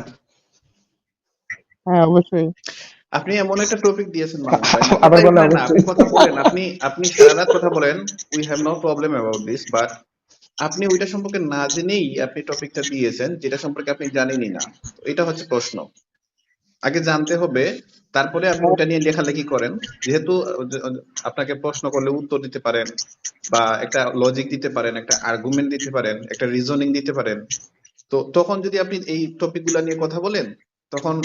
D: হ্যাঁ, অবশ্যই।
B: আপনি এমন একটা টপিক দিয়েছেন মামুন ভাই, না
C: আবার
B: কথাই
C: বলে
B: বলেন না, আপনি
C: অবশ্যই।
B: কথা বলেন, আপনি সারা রাত কথা বলেন, we have no problem about this, but আপনি ওইটা সম্পর্কে না জেনেই আপনি টপিকটা দিয়েছেন যেটা সম্পর্কে আপনি জানেনই না। তো এটা হচ্ছে প্রশ্ন, আগে জানতে হবে, তারপরে আপনি ওইটা নিয়ে লেখালেখি করেন। যেহেতু আপনাকে প্রশ্ন করলে উত্তর দিতে পারেন, বা একটা লজিক দিতে পারেন, একটা আর্গুমেন্ট দিতে পারেন, একটা রিজনিং দিতে পারেন, তো তখন যদি আপনি এই টপিক গুলা নিয়ে কথা বলেন, তখন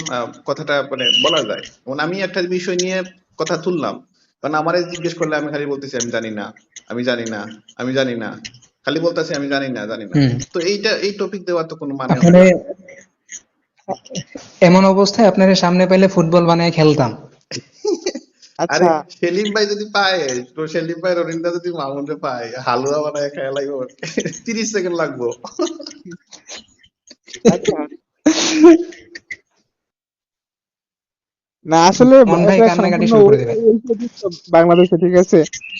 B: কথাটা মানে বলা যায়। যেমন আমি একটা বিষয় নিয়ে কথা তুললাম, কারণ আমারে জিজ্ঞেস করলে আমি খালি বলতেছি আমি জানি না, আমি জানি না, আমি জানি না, খালি বলতেছি আমি জানি না, জানি না।
C: হুম।
B: তো এই টপিক দেওয়ার তো কোনো মানে হয়
C: আপনারে
B: না।
C: এমন অবস্থায় আপনার সামনে পাইলে ফুটবল বানায় খেলতাম।
B: আরে
D: আচ্ছা।
B: সেলিম ভাই যদি পায়, তো সেলিম ভাই রনিন্দা যদি মামুনরে পায়, হালুয়া বানায় খেলা লাগবে 30 সেকেন্ড লাগবো।
D: আচ্ছা, না আসলে
C: মন ভাই
D: এটা
C: কান্নাকাটি
D: সম্পূর্ণ
C: শুরু করে দেবে।
D: ঐতিহাসিক তো বাংলাদেশে, ঠিক আছে?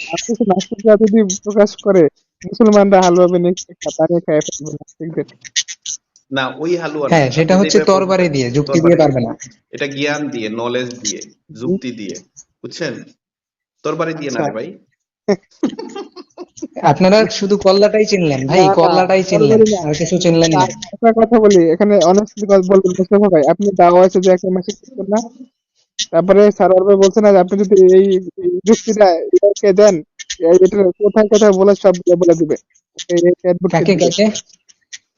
D: বাংলাদেশে নাস্তিকরা যদি প্রকাশ করে মুসলমানরা হালুয়া বানিয়ে বানিয়ে খায় ফেলবে নাস্তিকদের।
B: না, ওই হালুয়া না,
C: হ্যাঁ, সেটা
B: আপনি
C: হচ্ছে
B: যেভাবে
C: তরবারি
B: বলতেছেন
C: দিয়ে, যুক্তি দিয়ে
B: তরবারি দিয়ে
C: পারবে
B: না,
C: না।
B: এটা জ্ঞান দিয়ে, নলেজ দিয়ে, যুক্তি দিয়ে, বুঝছেন? তরবারি দিয়ে না
D: আচ্ছা।
B: রে ভাই।
C: আপনারা শুধু কল্লাটাই চিনলেন ভাই,
D: না না,
C: কল্লাটাই চিনলেন,
D: তরবারি না।
C: আর কিছু চিনলেন না।
D: একটা কথা বলি এখানে, অনেস্টলি বলবেন মোস্তফা ভাই, আপনি দাওয়া আছে যে একটা মাসে করতেন না, তারপরে সারোয়ার ভাই বলছে না যে আপনি যদি এই যুক্তিটা ইয়াকে দেন, এটা কোথায় কোথায় বলে সব বলে দিবে, অ্যাডভোকেট
C: কাকে
D: দিবে।
C: কাকে?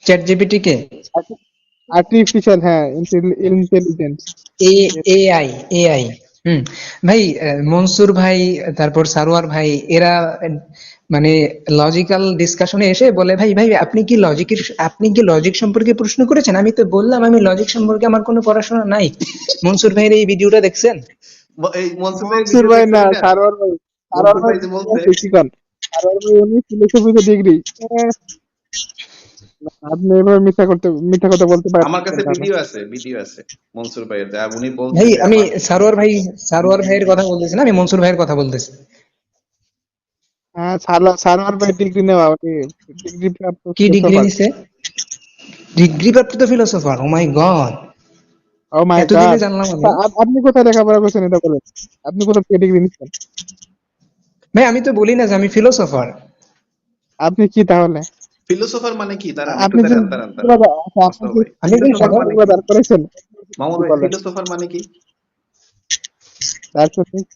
C: চ্যাট জিপিটি কে?
D: আর্টিফিশিয়াল, হ্যাঁ, ইন্টেলিজেন্স।
C: এ এআই, এআই। হুম। ভাই, মনসুর ভাই, তারপর সারোয়ার ভাই, এরা মানে লজিক্যাল ডিসকাশনে এসে বলে ভাই ভাই আপনি কি লজিক সম্পর্কে প্রশ্ন করেছেন? আমি তো বললাম আমি লজিক সম্পর্কে আমার কোনো পড়াশোনা নাই। মনসুর ভাইয়ের এই ভিডিওটা দেখছেন?
B: এই মনসুর ভাইয়ের
D: মনসুর
B: ভিডিও
D: ভাই
B: দেখছেন
D: না,
B: এটা?
D: সারোয়ার ভাই। সারোয়ার
B: মনসুর
D: ভাই
B: ভাই যে বলছে,
D: শিক্ষিকান। সারোয়ার ভাই উনি ফিলোসফিতে ডিগ্রি। আপনি এভাবে মিথ্যা কথা বলতে পারেন
B: আমার
D: না,
B: কাছে
D: দাদা।
B: ভিডিও আছে মনসুর ভাইয়ের, যা উনি বলছে
C: ভাই
B: যে
C: আমি
B: আমার।
C: সারোয়ার ভাইয়ের কথা বলতেছি না, আমি মনসুর ভাইয়ের কথা বলতেছি।
D: হ্যাঁ, সারোয়ার ভাই ডিগ্রি নেওয়া, উনি ডিগ্রি প্রাপ্ত
C: কি ডিগ্রি
D: ফিলোসোফার।
C: নিছে? ডিগ্রি প্রাপ্ত ফিলোসোফার? ও মাই গড!
D: ও মাই
C: এতদিনে
D: গড।
C: জানলাম
D: আচ্ছা,
C: আমি।
D: আপনি কোথায় লেখাপড়া করছেন এটা বলেন, আপনি কোথা থেকে ডিগ্রি নিচ্ছেন?
C: ভাই আমি তো বলি না যে আমি ফিলোসোফার।
D: আপনি কি তাহলে?
B: ফিলোসোফার মানে কি, দাঁড়ান একটু,
D: আপনি যে
B: দাঁড়ান।
D: আচ্ছা, আপনি
B: মোস্তফা
D: যে
B: ভাই,
C: আমি কি
B: ফিলোসোফার
C: সাদা?
B: মানে কি?
D: দাঁড় করেছেন,
B: মামুন
D: কি
B: ভাই,
D: বলেন?
B: ফিলোসোফার মানে কি?
D: দার্শনিক।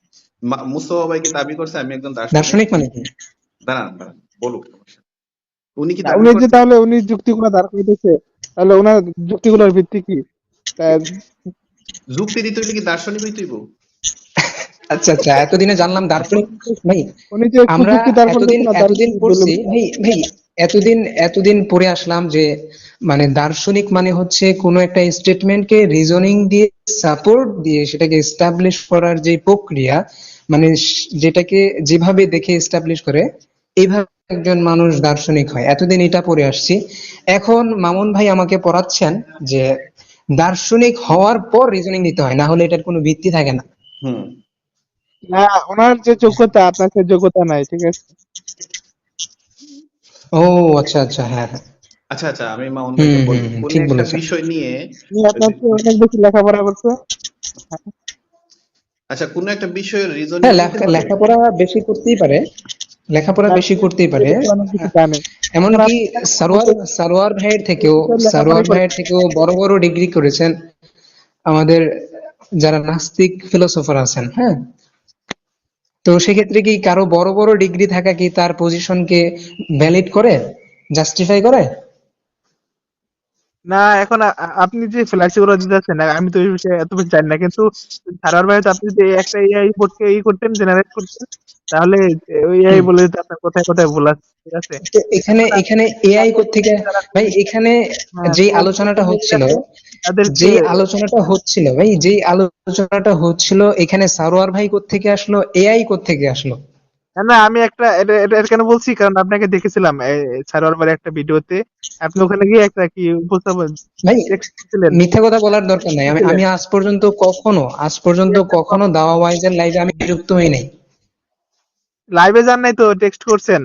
B: মুস্তফা ভাই কি দাবি করছে আমি একজন দার্শনিক?
C: দার্শনিক মানে কি?
B: দাঁড়ান বলুক সমস্যা নেই। উনি কি
D: না,
B: দাবি
D: উনি যে
B: করছেন?
D: তাহলে উনি যুক্তিগুলো দাঁড় করাইতেছে, তাহলে ওনার যুক্তিগুলোর ভিত্তি কি? তা
B: যুক্তি দিতে হইলে কি দার্শনিক হইতেইব?
C: আচ্ছা আচ্ছা, এতদিনে জানলাম দার্শনিক। ভাই
D: উনি যে
C: আমরা
D: সুযুক্তি দাঁড়
C: এতদিন
D: করাইতেছে না
C: এতদিন
D: দার্শনিক বলে
C: পড়ছি ভাই ভাই, এতদিন এতদিন পড়ে আসলাম যে মানে দার্শনিক মানে হচ্ছে কোনো একটা স্টেটমেন্টকে রিজনিং দিয়ে সাপোর্ট দিয়ে সেটাকে এস্টাবলিশ করার যে প্রক্রিয়া, মানে যেটাকে যেভাবে দেখে এস্টাবলিশ করে এইভাবে একজন মানুষ দার্শনিক হয়। এতদিন এটা পড়ে আসছি। এখন মামুন ভাই আমাকে পড়াচ্ছেন যে দার্শনিক হওয়ার পর রিজনিং দিতে হয়, না হলে এটার কোনো ভিত্তি থাকে না।
B: হুম।
D: না, ওনার যে যোগ্যতা আপনার সে যোগ্যতা নাই, ঠিক আছে?
C: ও আচ্ছা আচ্ছা, হ্যাঁ হ্যাঁ।
B: আচ্ছা আচ্ছা, আমি মামুন ভাইকে
C: হুম হুম
B: বলি
C: হুম,
B: কোন
C: ঠিক
B: একটা
C: বলেছেন।
B: বিষয় নিয়ে।
D: উনি আপনার চেয়ে অনেক বেশি লেখাপড়া করছে।
B: আচ্ছা, কোন একটা বিষয়ের রিজনিং
C: হ্যাঁ,
B: দিতে হলে
C: লেখাপড়া বেশি করতেই পারে, লেখাপড়া
D: তার
C: বেশি করতেই পারে।
D: থেকে অনেক কিছু জানে। এখন
C: এমনকি
D: আপনি
C: সারোয়ার সারোয়ার ভাইয়ের
D: এই
C: থেকেও
D: বিষয়ে লেখাপড়াই
C: সারোয়ার ভাইয়ের
D: করেন।
C: থেকেও বড় বড় ডিগ্রি করেছেন আমাদের যারা নাস্তিক ফিলোসোফার আছেন। হ্যাঁ, তো সেক্ষেত্রে কি কারো বড় বড় ডিগ্রি থাকা কি তার পজিশনকে ভ্যালিড করে, জাস্টিফাই করে?
D: না, এখন আপনি যে ফ্ল্যাক্সি গুলো দিতেছেন, আমি তো এই বিষয়ে এত বেশি জানি না, কিন্তু সারার ভাই তো আপনি যদি একটা এআই বোর্ডকে করতেন, জেনারেট করতেন, তাহলে ওই এআই
C: হুম।
D: বলে দিত আপনার কোথায় কোথায় ভুল আছে, ঠিক আছে?
C: তো এখানে
D: এখন
C: এখানে এআই থেকে
D: যারা
C: ভাই,
D: কোডিং,
C: এখানে
D: হ্যাঁ,
C: যে
D: কোড
C: আলোচনাটা
D: লেখা
C: হচ্ছিল,
D: আছে তাদেরকে।
C: যেই আলোচনাটা হচ্ছিল ভাই, যেই আলোচনাটা হচ্ছিল এখানে সারোয়ার ভাই কোত্থেকে আসলো, এআই কোত্থেকে আসলো?
D: না, আমি একটা এটা এটা এটা কেন বলছি, কারণ আপনাকে দেখেছিলাম সারোয়ার একটা ভিডিওতে, আপনি ওখানে গিয়ে একটা কি উপস্থাপন
C: ভাই
D: টেক্সট দিছিলেন,
C: মিথ্যা কথা বলার দরকার নাই। আমি আমি আজ পর্যন্ত কখনো দাওয়া ওয়াইজের লাইভে আমি যুক্ত হই নাই।
D: লাইভে যান নাই তো টেক্সট করছেন,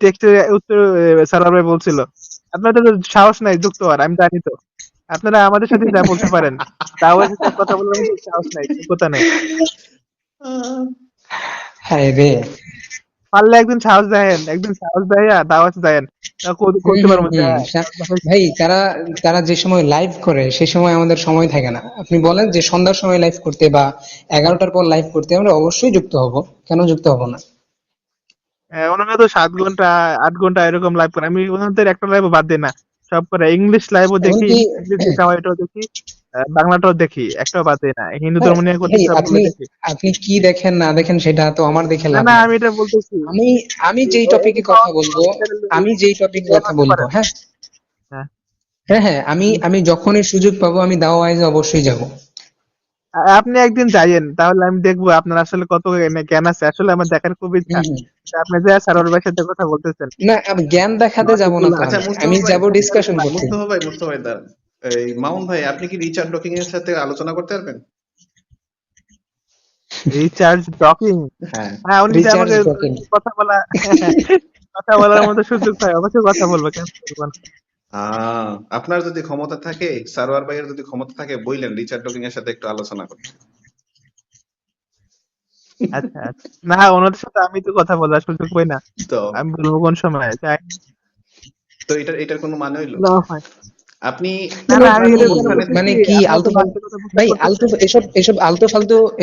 D: টেক্সটের উত্তর সারোয়ার ভাই বলছিল। আপনাদের তো সাহস নাই যুক্ত হওয়ার, আমি জানি তো। আপনারা আমাদের সাথে যা বলতে পারেন, দাওয়ার সাথে কথা বলার মতো সাহস নাই, যোগ্যতা নাই।
C: হ্যাঁ রে।
D: পারলে একদিন সাহস দেন, একদিন সাহস দেয়া দাওয়াতে দেন,
C: হম
D: করতে
C: হম
D: পারবো যে
C: হম।
D: হ্যাঁ,
C: ভাই তারা তারা যে সময় লাইভ করে সে সময় আমাদের সময় থাকে না। আপনি বলেন যে সন্ধ্যার সময় লাইভ করতে বা 11টার পর লাইভ করতে, আমরা অবশ্যই যুক্ত হব। কেন যুক্ত হব না?
D: ওনারা তো 7 ঘন্টা 8 ঘন্টা এরকম লাইভ করে, আমি ওনাদের একটা লাইভও বাদ দিই না, সব করে ইংলিশ লাইভও দেখি,
C: এমনকি
D: ইংলিশ লেখা হয় এটাও দেখি, বাংলাটাও দেখি, একটাও বাদ দিই না, হিন্দু
C: হ্যাঁ,
D: ধর্ম নিয়ে করতে
C: ভাই
D: সবগুলো
C: আপনি
D: দেখি।
C: আপনি কি দেখেন না দেখেন সেটা তো আমার দেখে
D: না
C: লাভ
D: না,
C: নাই।
D: আমি এটা বলতেছি,
C: আমি আমি যেই
D: এই
C: টপিকে
D: যে
C: কথা বলবো, আমি যেই টপিকে
D: শেয়ার
C: কথা
D: করতে
C: বলবো,
D: পারেন।
C: হ্যাঁ
D: হ্যাঁ,
C: হ্যাঁ হ্যাঁ, আমি আমি যখনই সুযোগ পাবো আমি দাওয়া ওয়াইজে অবশ্যই যাব।
D: আপনি একদিন যাইয়েন, তাহলে আমি দেখবো আপনার আসলে কত জ্ঞান আছে, আসলে আমার দেখার খুব ইচ্ছা,
C: হম হম।
D: যে আপনি যে সারোয়ার ভাইয়ের সাথে কথা বলতেছেন,
C: না, আমি জ্ঞান দেখাতে যাব
D: লজিক
C: না
D: গুলা।
C: তো,
B: আচ্ছা,
C: আমি
B: মুস্তফা
C: আমি
B: ভাই,
C: যাব ডিসকাশন করতে।
B: মুস্তফা ভাই দাঁড়ান। এই মামুন ভাই, আপনি কি রিচার্ড ডকিং এর সাথে আলোচনা করতে পারবেন?
D: রিচার্জ টকিং,
B: হ্যাঁ।
D: হ্যাঁ, উনি যদি
C: রিচার্জ
D: আমাকে
C: ডকিং।
D: কথা বলা কথা বলার মতো সুযোগ পায়, অবশ্যই কথা বলবো, কেন বলবো না?
B: আপনার যদি ক্ষমতা থাকে, সারোয়ার ভাইয়ের যদি ক্ষমতা থাকে, বললেন রিচার্ড ডকিং এর সাথে একটু আলোচনা করতে।
D: আচ্ছা আচ্ছা, না, ওনাদের সাথে আমি তো কথা বলার সুযোগ পাই না,
B: তো
D: আমি বলবো কোন সময় চাই।
B: তো এটার কোনো মানে হইলো?
D: না হয়।
B: আপনি
D: না
C: মানে
D: না, আমি
B: আপনার
C: কি,
D: এটা কেন
B: অবস্থানে
C: মানে
D: বলতেছি,
C: কি
D: আপনি তো
C: আলতু ফালতু,
D: বাচ্চার কথা প্রকাশ
C: ভাই
D: করতেছেন।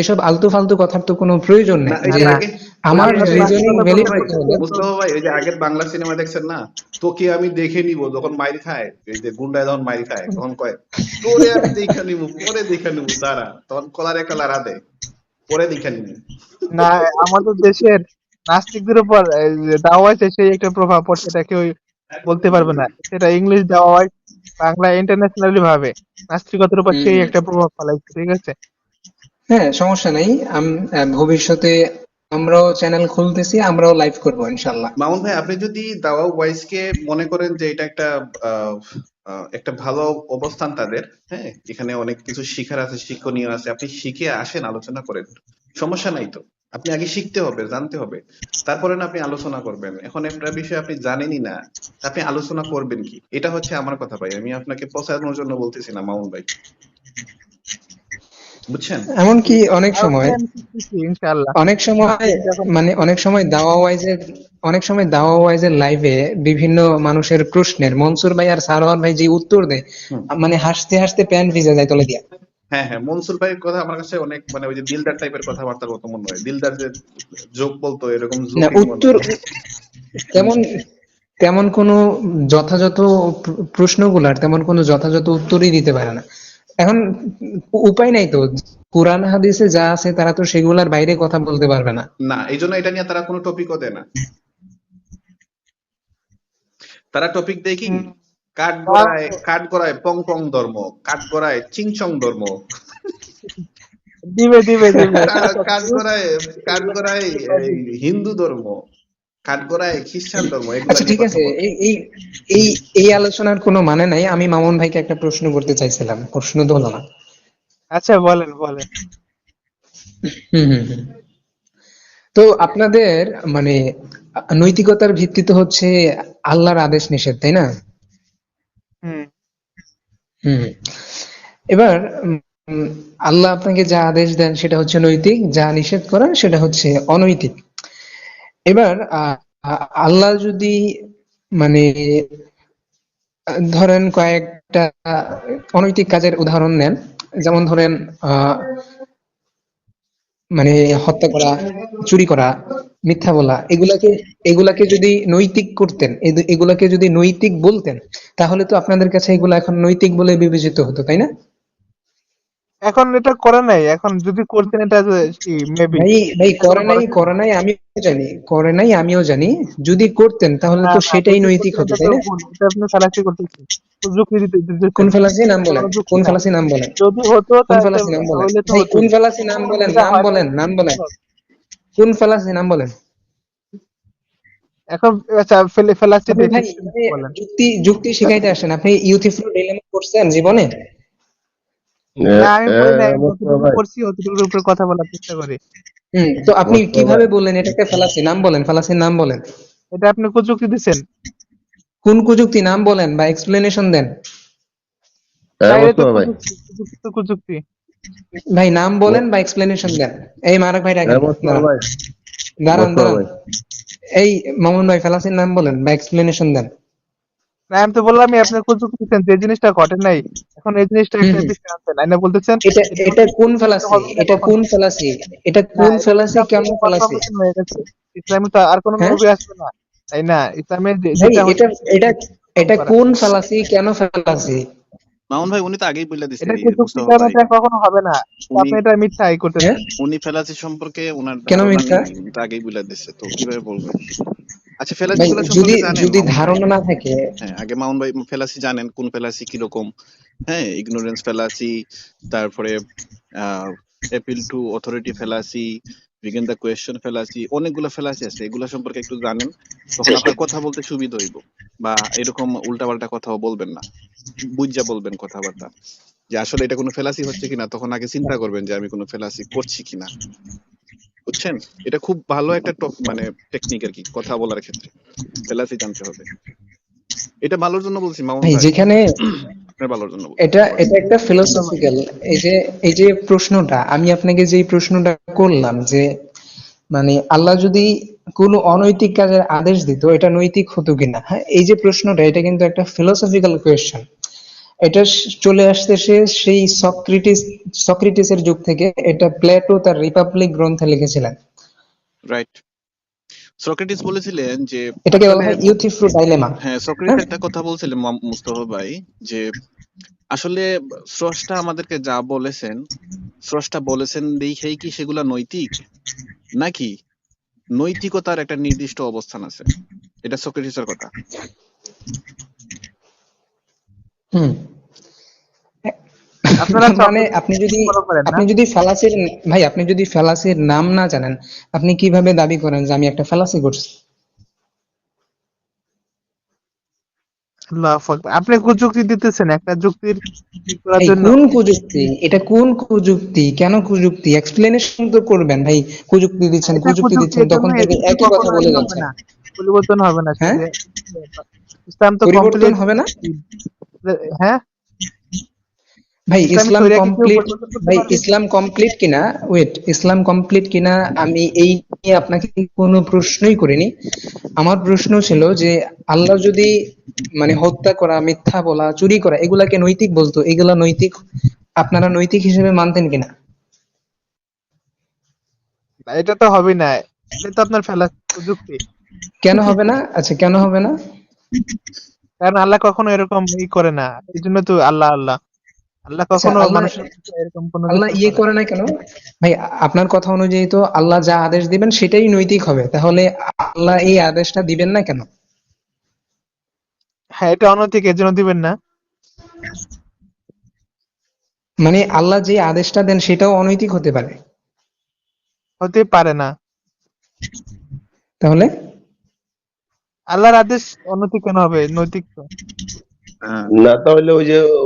C: এসব আলতু ফালতু কথার তো কোনো প্রয়োজন
B: না,
C: নেই
B: ওই
D: না
B: যে
C: যে
D: না,
B: আগে, ওই
C: আমার
B: যে
D: আপনার তো বাচ্চার
C: রিজনিং
D: কথা
C: ভ্যালিড
D: প্রকাশ
B: ভাই,
C: করতে হলে।
D: করতেছেন তো।
B: মুস্তফা ভাই, ওই যে আগের বাংলা সিনেমা দেখছেন না? তোকে আমি দেখে নিব, যখন মাইর খায়, এই যে গুন্ডায় যখন মাইর খায় তখন কয়, তোরে আমি দেখা নিব, পরে দেখা নিব, দাঁড়া, তখন কলারে একটা লাড়া দেয়, পরে দেখা নিব।
D: না, আমাদের দেশের নাস্তিকদের উপর যে দাওয়া আছে সেই একটা প্রভাব পড়ছে, এটা কেউ বলতে পারবে না। সেটা ইংলিশ দেওয়া হয়, বাংলা ইন্টারন্যাশনালি ভাবে নাস্তিকতার উপর সেই
C: হম।
D: একটা প্রভাব ফেলাইছে, ঠিক আছে?
C: হ্যাঁ, সমস্যা নেই। ভবিষ্যতে আমরাও চ্যানেল খুলতেছি, আমরাও লাইভ করবো ইনশাল্লাহ।
B: মামুন ভাই, আপনি যদি দাওয়া ওয়াইজ কে মনে করেন যে এটা একটা আহ, একটা ভালো অবস্থান তাদের, হ্যাঁ, এখানে অনেক কিছু শিখার আছে, শিক্ষণীয় আছে, আপনি শিখে আসেন, আলোচনা করেন, সমস্যা নাই তো। আপনি আগে শিখতে হবে, জানতে হবে, তারপরে না আপনি আলোচনা করবেন। এখন একটা বিষয় আপনি জানেনই না, তা আপনি আলোচনা করবেন কি? এটা হচ্ছে আমার কথা ভাই, আমি আপনাকে পচানোর জন্য বলতেছি না মামুন ভাই, বুঝছেন?
C: এমনকি অনেক
D: তারপরে
C: সময়
D: আমি শিখতেছি ইনশাআল্লাহ,
C: অনেক সময়
D: যখন
C: মানে অনেক সময় দাওয়া ওয়াইজের লাইভে বিভিন্ন মানুষের প্রশ্নের মনসুর ভাই আর সারোয়ার ভাই যে উত্তর দেয়,
B: হুম।
C: মানে হাসতে হাসতে প্যান্ট ভিজে যায় তলে দিয়া।
B: হ্যাঁ হ্যাঁ, মনসুর ভাইয়ের কথা আমার কাছে অনেক, মানে ওই যে দিলদার টাইপের কথাবার্তার মতো মনে হয়, দিলদার যে জোক বলতো এরকম
C: না
B: জোকই মনে
C: উত্তর
B: হয়।
C: কেমন তেমন কোনো যথাযথ প্রশ্নগুলার তেমন কোনো যথাযথ উত্তরই দিতে পারে না। এখন উপায় নাই তো, কোরআন হাদিসে যা আছে তারা তো সেগুলার বাইরে কথা বলতে পারবে না।
E: না, এই জন্য এটা নিয়ে তারা কোনো টপিকও দেয় না। তারা টপিক দেয় কি,
D: হুম,
E: কাঠগড়ায় পং পং ধর্ম, কাঠগড়ায় চিংচং ধর্ম,
D: দিবে দিবে দিবে
E: কাঠগড়ায় এই হিন্দু ধর্ম, কাঠগড়ায় খ্রিস্টান ধর্ম, এগুলা
C: আচ্ছা
E: নিয়ে
C: ঠিক
E: কথা
C: আছে,
E: বলে।
C: এই এই এই এই আলোচনার কোনো মানে নাই। আমি মামুন ভাইকে একটা প্রশ্ন করতে চাইছিলাম, প্রশ্ন তো হলো না।
D: আচ্ছা বলেন বলেন।
C: হুম হুম হুম। তো আপনাদের মানে নৈতিকতার ভিত্তি তো হচ্ছে আল্লাহর আদেশ নিষেধ, তাই না?
D: হুম।
C: হুম। এবার উম, আল্লাহ আপনাকে যা আদেশ দেন সেটা হচ্ছে নৈতিক, যা নিষেধ করেন সেটা হচ্ছে অনৈতিক। এবার আল্লাহ যদি মানে ধরেন কয়েকটা অনৈতিক কাজের উদাহরণ নেন, যেমন ধরেন আহ মানে হত্যা করা, চুরি করা, মিথ্যা বলা, এগুলাকে যদি নৈতিক করতেন, এগুলাকে যদি নৈতিক বলতেন, তাহলে তো আপনাদের কাছে এগুলো এখন নৈতিক বলে বিবেচিত হতো, তাই না?
D: এখন এটা করে নাই, এখন যদি করতেন এটা কি মেবি
C: ভাই ভাই করে নাই আমিও জানি, করে নাই আমিও জানি। যদি করতেন তাহলে
D: না
C: তো
D: না,
C: সেটাই
D: যদি
C: নৈতিক
D: করতেন
C: হতো,
D: এটা তো
C: তাই না?
D: ভুল, এটা আপনি ফালাসি করতেছেন, যুক্তি
C: কোন
D: দিতেছেন,
C: ফালাসি নাম বলেন,
D: কোনো যুক্তি
C: কোন
D: না।
C: ফালাসি নাম বলেন,
D: যদি হতো
C: কোন ফালাসি নাম বলেন
D: তাহলে তো
C: ভাই, কোন
D: হতোই,
C: ফালাসি নাম বলেন,
D: এটা
C: নাম
D: হয় নাই।
C: বলেন, নাম বলেন, কোন ফালাসি নাম বলেন।
D: এখন আচ্ছা ফেলাসি
C: আপনি ভাই
D: ডেফিনিশন
C: মানে
D: বলেন।
C: যুক্তি যুক্তি শিখাইতে আসেন, আপনি ইউথিফ্রু ডিলেমা করছেন জীবনে?
D: না আমি পড়ি নাই, আমি
F: মুস্তফা
D: যতটুকু
F: ভাই,
D: পড়ছি অতটুকুর উপরে কথা বলার চেষ্টা করি।
C: তো আপনি
F: মুস্তফা ভাই,
C: কিভাবে বললেন এটা একটা ফালাসি? নাম বলেন, ফালাসির নাম বলেন।
D: এটা আপনি যুক্তি দিচ্ছেন।
C: কোন কুযুক্তি নাম বলেন বা এক্সপ্লেনেশন দেন।
D: তাইলে তো
F: মুস্তফা ভাই,
D: কুযুক্তি তো কুযুক্তি।
C: ভাই নাম বলেন বা এক্সপ্লেনেশন দেন। এই মারাক ভাই রাখেন,
F: মুস্তফা
C: দাঁড়ান
F: ভাই,
C: দাঁড়ান
F: মুস্তফা
C: দাঁড়ান।
F: ভাই,
C: এই মামুন ভাই ফালাসির নাম বলেন বা এক্সপ্লেনেশন দেন।
D: না আমি তো বললামই, আপনি কুযুক্তি দিচ্ছেন যে জিনিসটা ঘটে নাই, এখন এই জিনিসটা
C: হুম
D: একটা
C: হুম।
D: বিষয় আনছেন, আইনা বলতেছেন
C: এটা
D: এটা
C: এটা কোন
D: এটা
C: ফালাসি,
D: হবে না
C: এটা
D: কখনো।
C: কোন ফালাসি, এটা
D: না
C: কোন
D: এটা কিন্তু
C: ফালাসি, কেন
D: আপনাদের
C: ফালাসি?
D: কনফার্মেশন হয়ে গেছে। ইসলামে তো আর কোনো
C: হ্যাঁ
D: নবী আসবে না, তাই না? ইসলামে
C: ভাই,
D: যেটা
C: এটা
D: হচ্ছে
C: এটা
D: কম
C: এটা
D: করা।
C: কোন ফালাসি, কেন ফালাসি?
E: মামুন ভাই, উনি তো আগেই বলে দিছে,
D: এটা
E: এই
D: কুযুক্তি
E: মুস্তফা
D: কারণ
E: ভাই।
D: এটা কখনো হবে না, তো
E: উনি
D: আপনি এটা মিথ্যা
C: হ্যাঁ,
D: করতেছেন।
E: উনি ফেলাসি সম্পর্কে ওনার
C: কেন
E: ধারণা
C: মিথ্যা?
E: নেই, উনি তো আগেই বলে দিচ্ছে, তো কিভাবে বলবেন? আচ্ছা, ফেলাসি
C: ভাই
E: গুলা
C: যদি
E: সম্পর্কে জানেন
C: যদি
E: মামুন ভাই?
C: ধারণা না থাকে।
E: হ্যাঁ, আগে মামুন ভাই ফেলাসি জানেন, কোন ফেলাসি কিরকম? হ্যাঁ, ইগনোরেন্স ফেলাসি, তারপরে appeal two authority fallacy, begin the question fallacy, অনেকগুলো ফেলাসি আছে, এগুলা সম্পর্কে একটু জানেন, তখন আপনার কথা বলতে সুবিধা হইব। বা এরকম উল্টাপাল্টা কথাও বলবেন না, বুঝা বলবেন কথাবার্তা, যে আসলে এটা কোনো ফেলাসি হচ্ছে কিনা, তখন আগে চিন্তা করবেন যে আমি কোনো ফেলাসি করছি কিনা। বুঝছেন? এটা খুব ভালো একটা মানে টেকনিক আর কি, কথা বলার ক্ষেত্রে ফেলাসি জানতে হবে। এটা ভালোর জন্য বলছি মামুন
C: ভাই
E: ভাই,
C: যেখানে
E: আপনার ভালোর জন্য বলছি।
C: এটা
E: বলেন।
C: এটা একটা ফিলোসফিক্যাল, এই যে প্রশ্নটা আমি আপনাকে যে প্রশ্নটা করলাম যে মানে আল্লাহ যদি কোনো অনৈতিক কাজের আদেশ দিত, এটা নৈতিক হতো কিনা, হ্যাঁ, এই যে প্রশ্নটা, এটা কিন্তু একটা ফিলোসফিক্যাল কোয়েশ্চেন। এটা চলে আসতেছে সেই সক্রেটিসের যুগ থেকে। এটা প্লেটো তার রিপাবলিক গ্রন্থে লিখেছিলেন।
E: রাইট। সক্রেটিস বলেছিলেন যে
C: এটাকে বলা
E: আসলে,
C: হয় ইউথিফ্রু ডাইলেমা।
E: হ্যাঁ, সক্রেটিস
C: হ্যাঁ,
E: একটা কথা বলছিলেন মুস্তফা ভাই, যে আসলে স্রষ্টা আমাদেরকে যা বলেছেন, স্রষ্টা বলেছেন দেখেই কি সেগুলা নৈতিক, নাকি নৈতিকতার একটা নির্দিষ্ট অবস্থান আছে? এটা সক্রেটিসের কথা।
C: হুম।
D: আপনারা
C: তার মানে
D: সক্রেটিস
C: আপনি যদি
D: ফলো করেন না?
C: আপনি যদি ফালাসির ভাই, আপনি যদি ফালাসির নাম না জানেন, আপনি কিভাবে দাবি করেন যে আমি একটা ফালাসি করছি?
D: আল্লাহু আকবার। আপনি যুক্তি দিতেছেন একটা যুক্তির ঠিক করার
C: এই
D: জন্য।
C: কোন কুযুক্তি, এটা কোন কুযুক্তি, কেন কুযুক্তি? এক্সপ্লেনেশন তো করবেন ভাই।
D: এটা
C: কুযুক্তি
D: কুযুক্তি,
C: দিচ্ছেন,
D: এর জন্য
C: তখন থেকে
D: এর
C: একই কথা
D: কখনো
C: বলে
D: হবে
C: যাচ্ছেন।
D: না, পরিবর্তন হবে না
C: হ্যাঁ,
D: ইসলাম তো
C: পরিবর্তন
D: কমপ্লিট।
C: হবে না
D: হ্যাঁ,
C: ভাই।
D: ইসলামী শরিয়া কি কেউ পরিবর্তন করতে
C: ভাই
D: পারবে?
C: ইসলাম কমপ্লিট কিনা, ইসলাম কমপ্লিট কিনা আমি এই নিয়ে আপনাকে কোনো প্রশ্নই করিনি। আমার প্রশ্ন ছিল যে আল্লাহ যদি মানে হত্যা করা, মিথ্যা বলা, চুরি করা এগুলাকে নৈতিক বলতো, এগুলা নৈতিক, আপনারা নৈতিক হিসেবে মানতেন কিনা?
D: না, এটা তো হবে না, এটা তো আপনার ফেলা যুক্তি।
C: কেন হবে না? আচ্ছা, কেন হবে না?
D: কারণ আল্লাহ কখনো এরকম করে না, এই জন্য তো আল্লাহ আল্লাহ আল্লাহ
C: আচ্ছা,
D: কখনো
C: আল্লাহ
D: মানুষের প্রতি এরকম কোনো
C: আল্লাহ
D: কিছু
C: ইয়ে
D: করে না।
C: করে না কেন? ভাই, আপনার কথা অনুযায়ী তো আল্লাহ যা আদেশ দিবেন সেটাই নৈতিক হবে, তাহলে আল্লাহ এই আদেশটা দিবেন না কেন?
D: হ্যাঁ, এটা অনৈতিক, এর জন্য দিবেন না।
C: মানে আল্লাহ যে আদেশটা দেন সেটাও অনৈতিক হতে পারে,
D: হতে পারে না।
C: তাহলে?
D: আল্লাহর আদেশ অনৈতিক কেন হবে? নৈতিক তো।
B: হ্যাঁ,
F: না তাহলে ওই যে
C: তো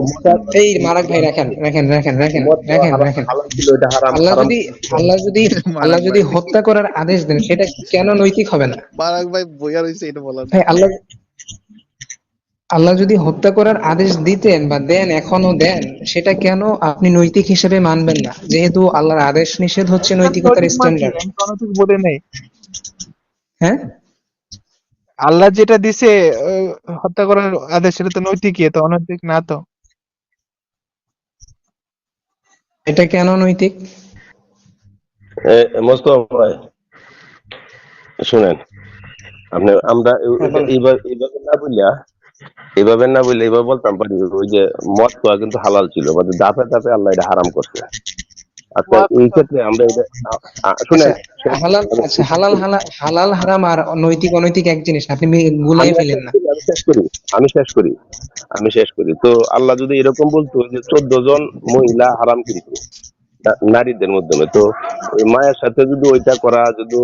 F: মদ
C: এই মারাক ভাই, রাখেন রাখেন রাখেন রাখেন
F: মদ খাওয়া
C: রাখেন রাখেন।
F: হালাল ছিল, এটা হারাম
C: আল্লাহ
F: হারাম
C: যদি
F: করছে।
C: আল্লাহ যদি আল্লাহ
B: মারাক
C: যদি
B: ভাই,
C: হত্যা করার আদেশ দেন সেটা কেন নৈতিক হবে না?
B: মারাক ভাই বইয়া রয়েছে এটা বলার
C: ভাই,
B: জন্য।
C: আল্লাহ আল্লাহ যদি হত্যা করার আদেশ দিতেন বা দেন, এখনো দেন, সেটা কেন আপনি নৈতিক হিসেবে মানবেন না? যেহেতু আল্লাহর আদেশ নিষেধ হচ্ছে
D: এটা আমি
C: নৈতিকতার
D: নৈতিক মানছি,
C: স্ট্যান্ডার্ড।
D: আমি তো অনৈতিক বলি নাই।
C: হ্যাঁ,
D: আল্লাহ যেটা দিছে হত্যা করার আদেশ, সেটা তো নৈতিকই, তো অনৈতিক না তো।
C: এটা কেন নৈতিক?
F: মোস্তফা ভাই শুনেন, আমরা
C: হ্যাঁ, বলেন।
F: এইভাবে না বললা, এইভাবে না বললে এইভাবে বলতাম পারি, ওই যে মদ খাওয়া কিন্তু হালাল ছিল, মানে ধাপে ধাপে আল্লাহ এটা হারাম করছে। আচ্ছা
D: মদ
F: এই
D: তো
F: ক্ষেত্রে আমরা এটা
C: আচ্ছা,
F: শুনেন,
C: আচ্ছা, হালাল হালাল হারাম আর নৈতিক অনৈতিক এক জিনিস না, আপনি গুলাই
F: আমি
C: ফেলেন না।
F: আমি শেষ করি। তো আল্লাহ যদি এরকম বলতো যে 14 জন মহিলা হারাম কিন্তু নারীদের মাধ্যমে, তো ওই মায়ের সাথে যদি ওইটা করা যদি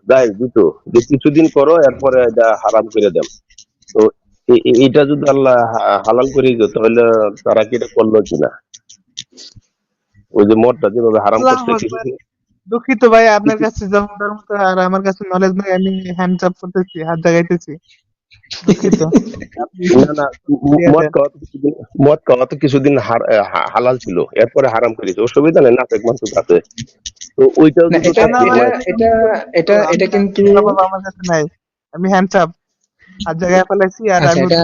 F: দায় দিত যে কিছুদিন করো এরপরে এটা হারাম করে দেন, তো এইটা যদি আল্লাহ হালাল করে দিত, তাহলে তারা কি এটা করলো কিনা? ওই যে মদটা যেভাবে হারাম
D: আল্লাহ
F: করছে
D: আকবার।
F: কিছুদিন
D: দুঃখিত ভাই, আপনার
F: কিছু-
D: কাছে জবাবটার মতো আর আমার কাছে নলেজ নাই, আমি হ্যান্ডস আপ করতেছি, হাত জাগাইতেছি। দুঃখিত, আপনি
F: না না,
D: দিয়ে
F: মদ
D: দেন।
F: খাওয়া তো কিছুদিন, হালাল ছিল, এরপরে হারাম করেছে, অসুবিধা নেই, নাফেক মাসুক আছে, তো ওইটাও
C: না,
F: যদি
C: এটা
D: না না
F: থাকতো
D: ভাই,
C: এটা
D: আপনি
C: এটা
D: দুঃখিত,
C: এটা
D: আমি
C: এটা কিন্তু
D: জবাব আমার কাছে নাই। আমি হ্যান্ডস আপ, হাত জায়গায় ফেলাইছি, আর
C: আচ্ছা,
D: আমি
C: এটা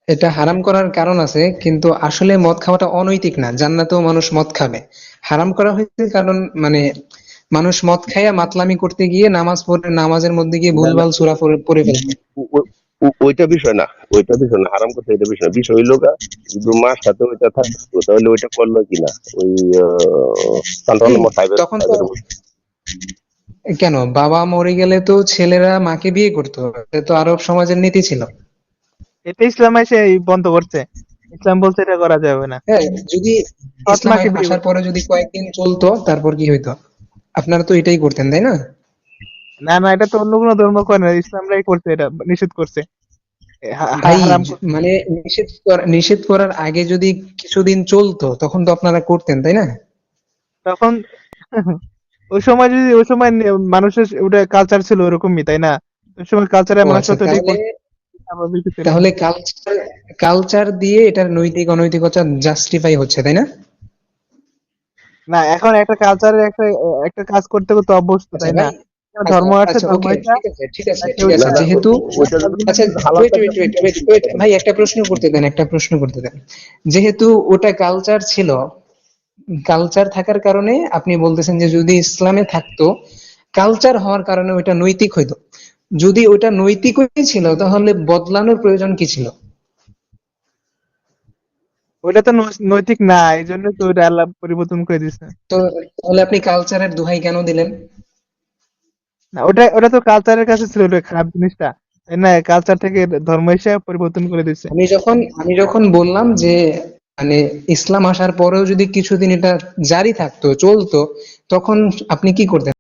C: এটা হারাম করার কারণ আছে, কিন্তু আসলে মদ খাওয়াটা অনৈতিক না, জান্নাতেও মানুষ মদ খাবে। হারাম করা হয়েছে কারণ মানে মানুষ মদ খাইয়া মাতলামি করতে গিয়ে নামাজ পড়ে, নামাজের মধ্যে গিয়ে
F: না না,
C: ভুলভাল সূরা পড়ে ফেলবে।
F: ওইটা বিষয় না, হারাম করতে, এটা বিষয় না। বিষয় হইলো যদি মার সাথে ওইটা থাকতো, তাহলে ওইটা করলো কিনা, ওই সান্তান
C: এই
F: নম্বর ফাইভের
C: তখন তো
F: ফাইভের
C: কেন, বাবা মরে গেলে তো ছেলেরা মাকে বিয়ে করতো, এটা তো আরব সমাজের নীতি ছিল।
D: এটা ইসলাম এসে বন্ধ করছে। ইসলাম বলছে এটা করা যাবে না।
C: হ্যাঁ, যদি
D: সৎ
C: ইসলাম
D: মাকে বিয়ে
C: আসার
D: করতে
C: পরে
D: হবে।
C: যদি কয়েকদিন চলতো, তারপর কি হইতো? আপনারা তো এটাই করতেন, তাই না?
D: না না, এটা তো অন্য কোনো ধর্ম করে না, ইসলামরাই করছে, এটা নিষেধ করছে।
C: ভাই,
D: হারাম করছে।
C: মানে নিষেধ করার আগে যদি কিছুদিন চলতো তখন তো আপনারা করতেন, তাই না?
D: তখন ওই সময় মানুষের ওটা কালচার ছিল ওরকমই, তাই না? ওই সময় কালচারে
C: ও
D: মানুষ
C: আচ্ছা,
D: তো এটাই
C: তাহলে
D: করছে, স্বাভাবিক ছিল।
C: তাহলে কালচার কালচার দিয়ে এটার নৈতিক অনৈতিকতা জাস্টিফাই হচ্ছে, তাই না?
D: না, এখন একটা কালচারে একটা একটা কাজ করতে করতে অভ্যস্ত,
C: আচ্ছা
D: তাই না?
C: ভাই, আচ্ছা
D: ধর্ম আছে,
C: আচ্ছা,
D: ধর্ম
C: ওকে,
D: এটা,
C: ঠিক আছে ঠিক আছে
D: কেউ
C: ঠিক
F: না
C: আছে,
F: না,
D: এটা
C: যেহেতু
F: ওইটা
D: তার
F: যদি
D: জন্য
C: আচ্ছা,
F: হালাল
C: ওয়েট ওয়েট
F: থাকলে
C: ওয়েট ওয়েট ওয়েট ভাই, একটা প্রশ্ন করতে দেন, একটা প্রশ্ন করতে দেন। যেহেতু ওটা কালচার ছিল, কালচার থাকার কারণে আপনি বলতেছেন যে যদি ইসলামে থাকতো, কালচার হওয়ার কারণে ওইটা নৈতিক হইতো। যদি ওটা নৈতিকই ছিল তাহলে বদলানোর প্রয়োজন কি ছিল?
D: ওইটা তো নৈতিক না, এই জন্য তো ওইটা আল্লাহ পরিবর্তন করে দিছে।
C: তো তাহলে আপনি কালচারের দোহাই কেন দিলেন?
D: না, ওটা ওটা তো কালচারের কাছে ছিল, ওটা খারাপ জিনিসটা, তাই না? কালচার থেকে ধর্ম এসে পরিবর্তন করে দিছে।
C: আমি যখন বললাম যে মানে ইসলাম আসার পরেও যদি কিছুদিন এটা জারি থাকতো, চলতো, তখন আপনি কি করতেন?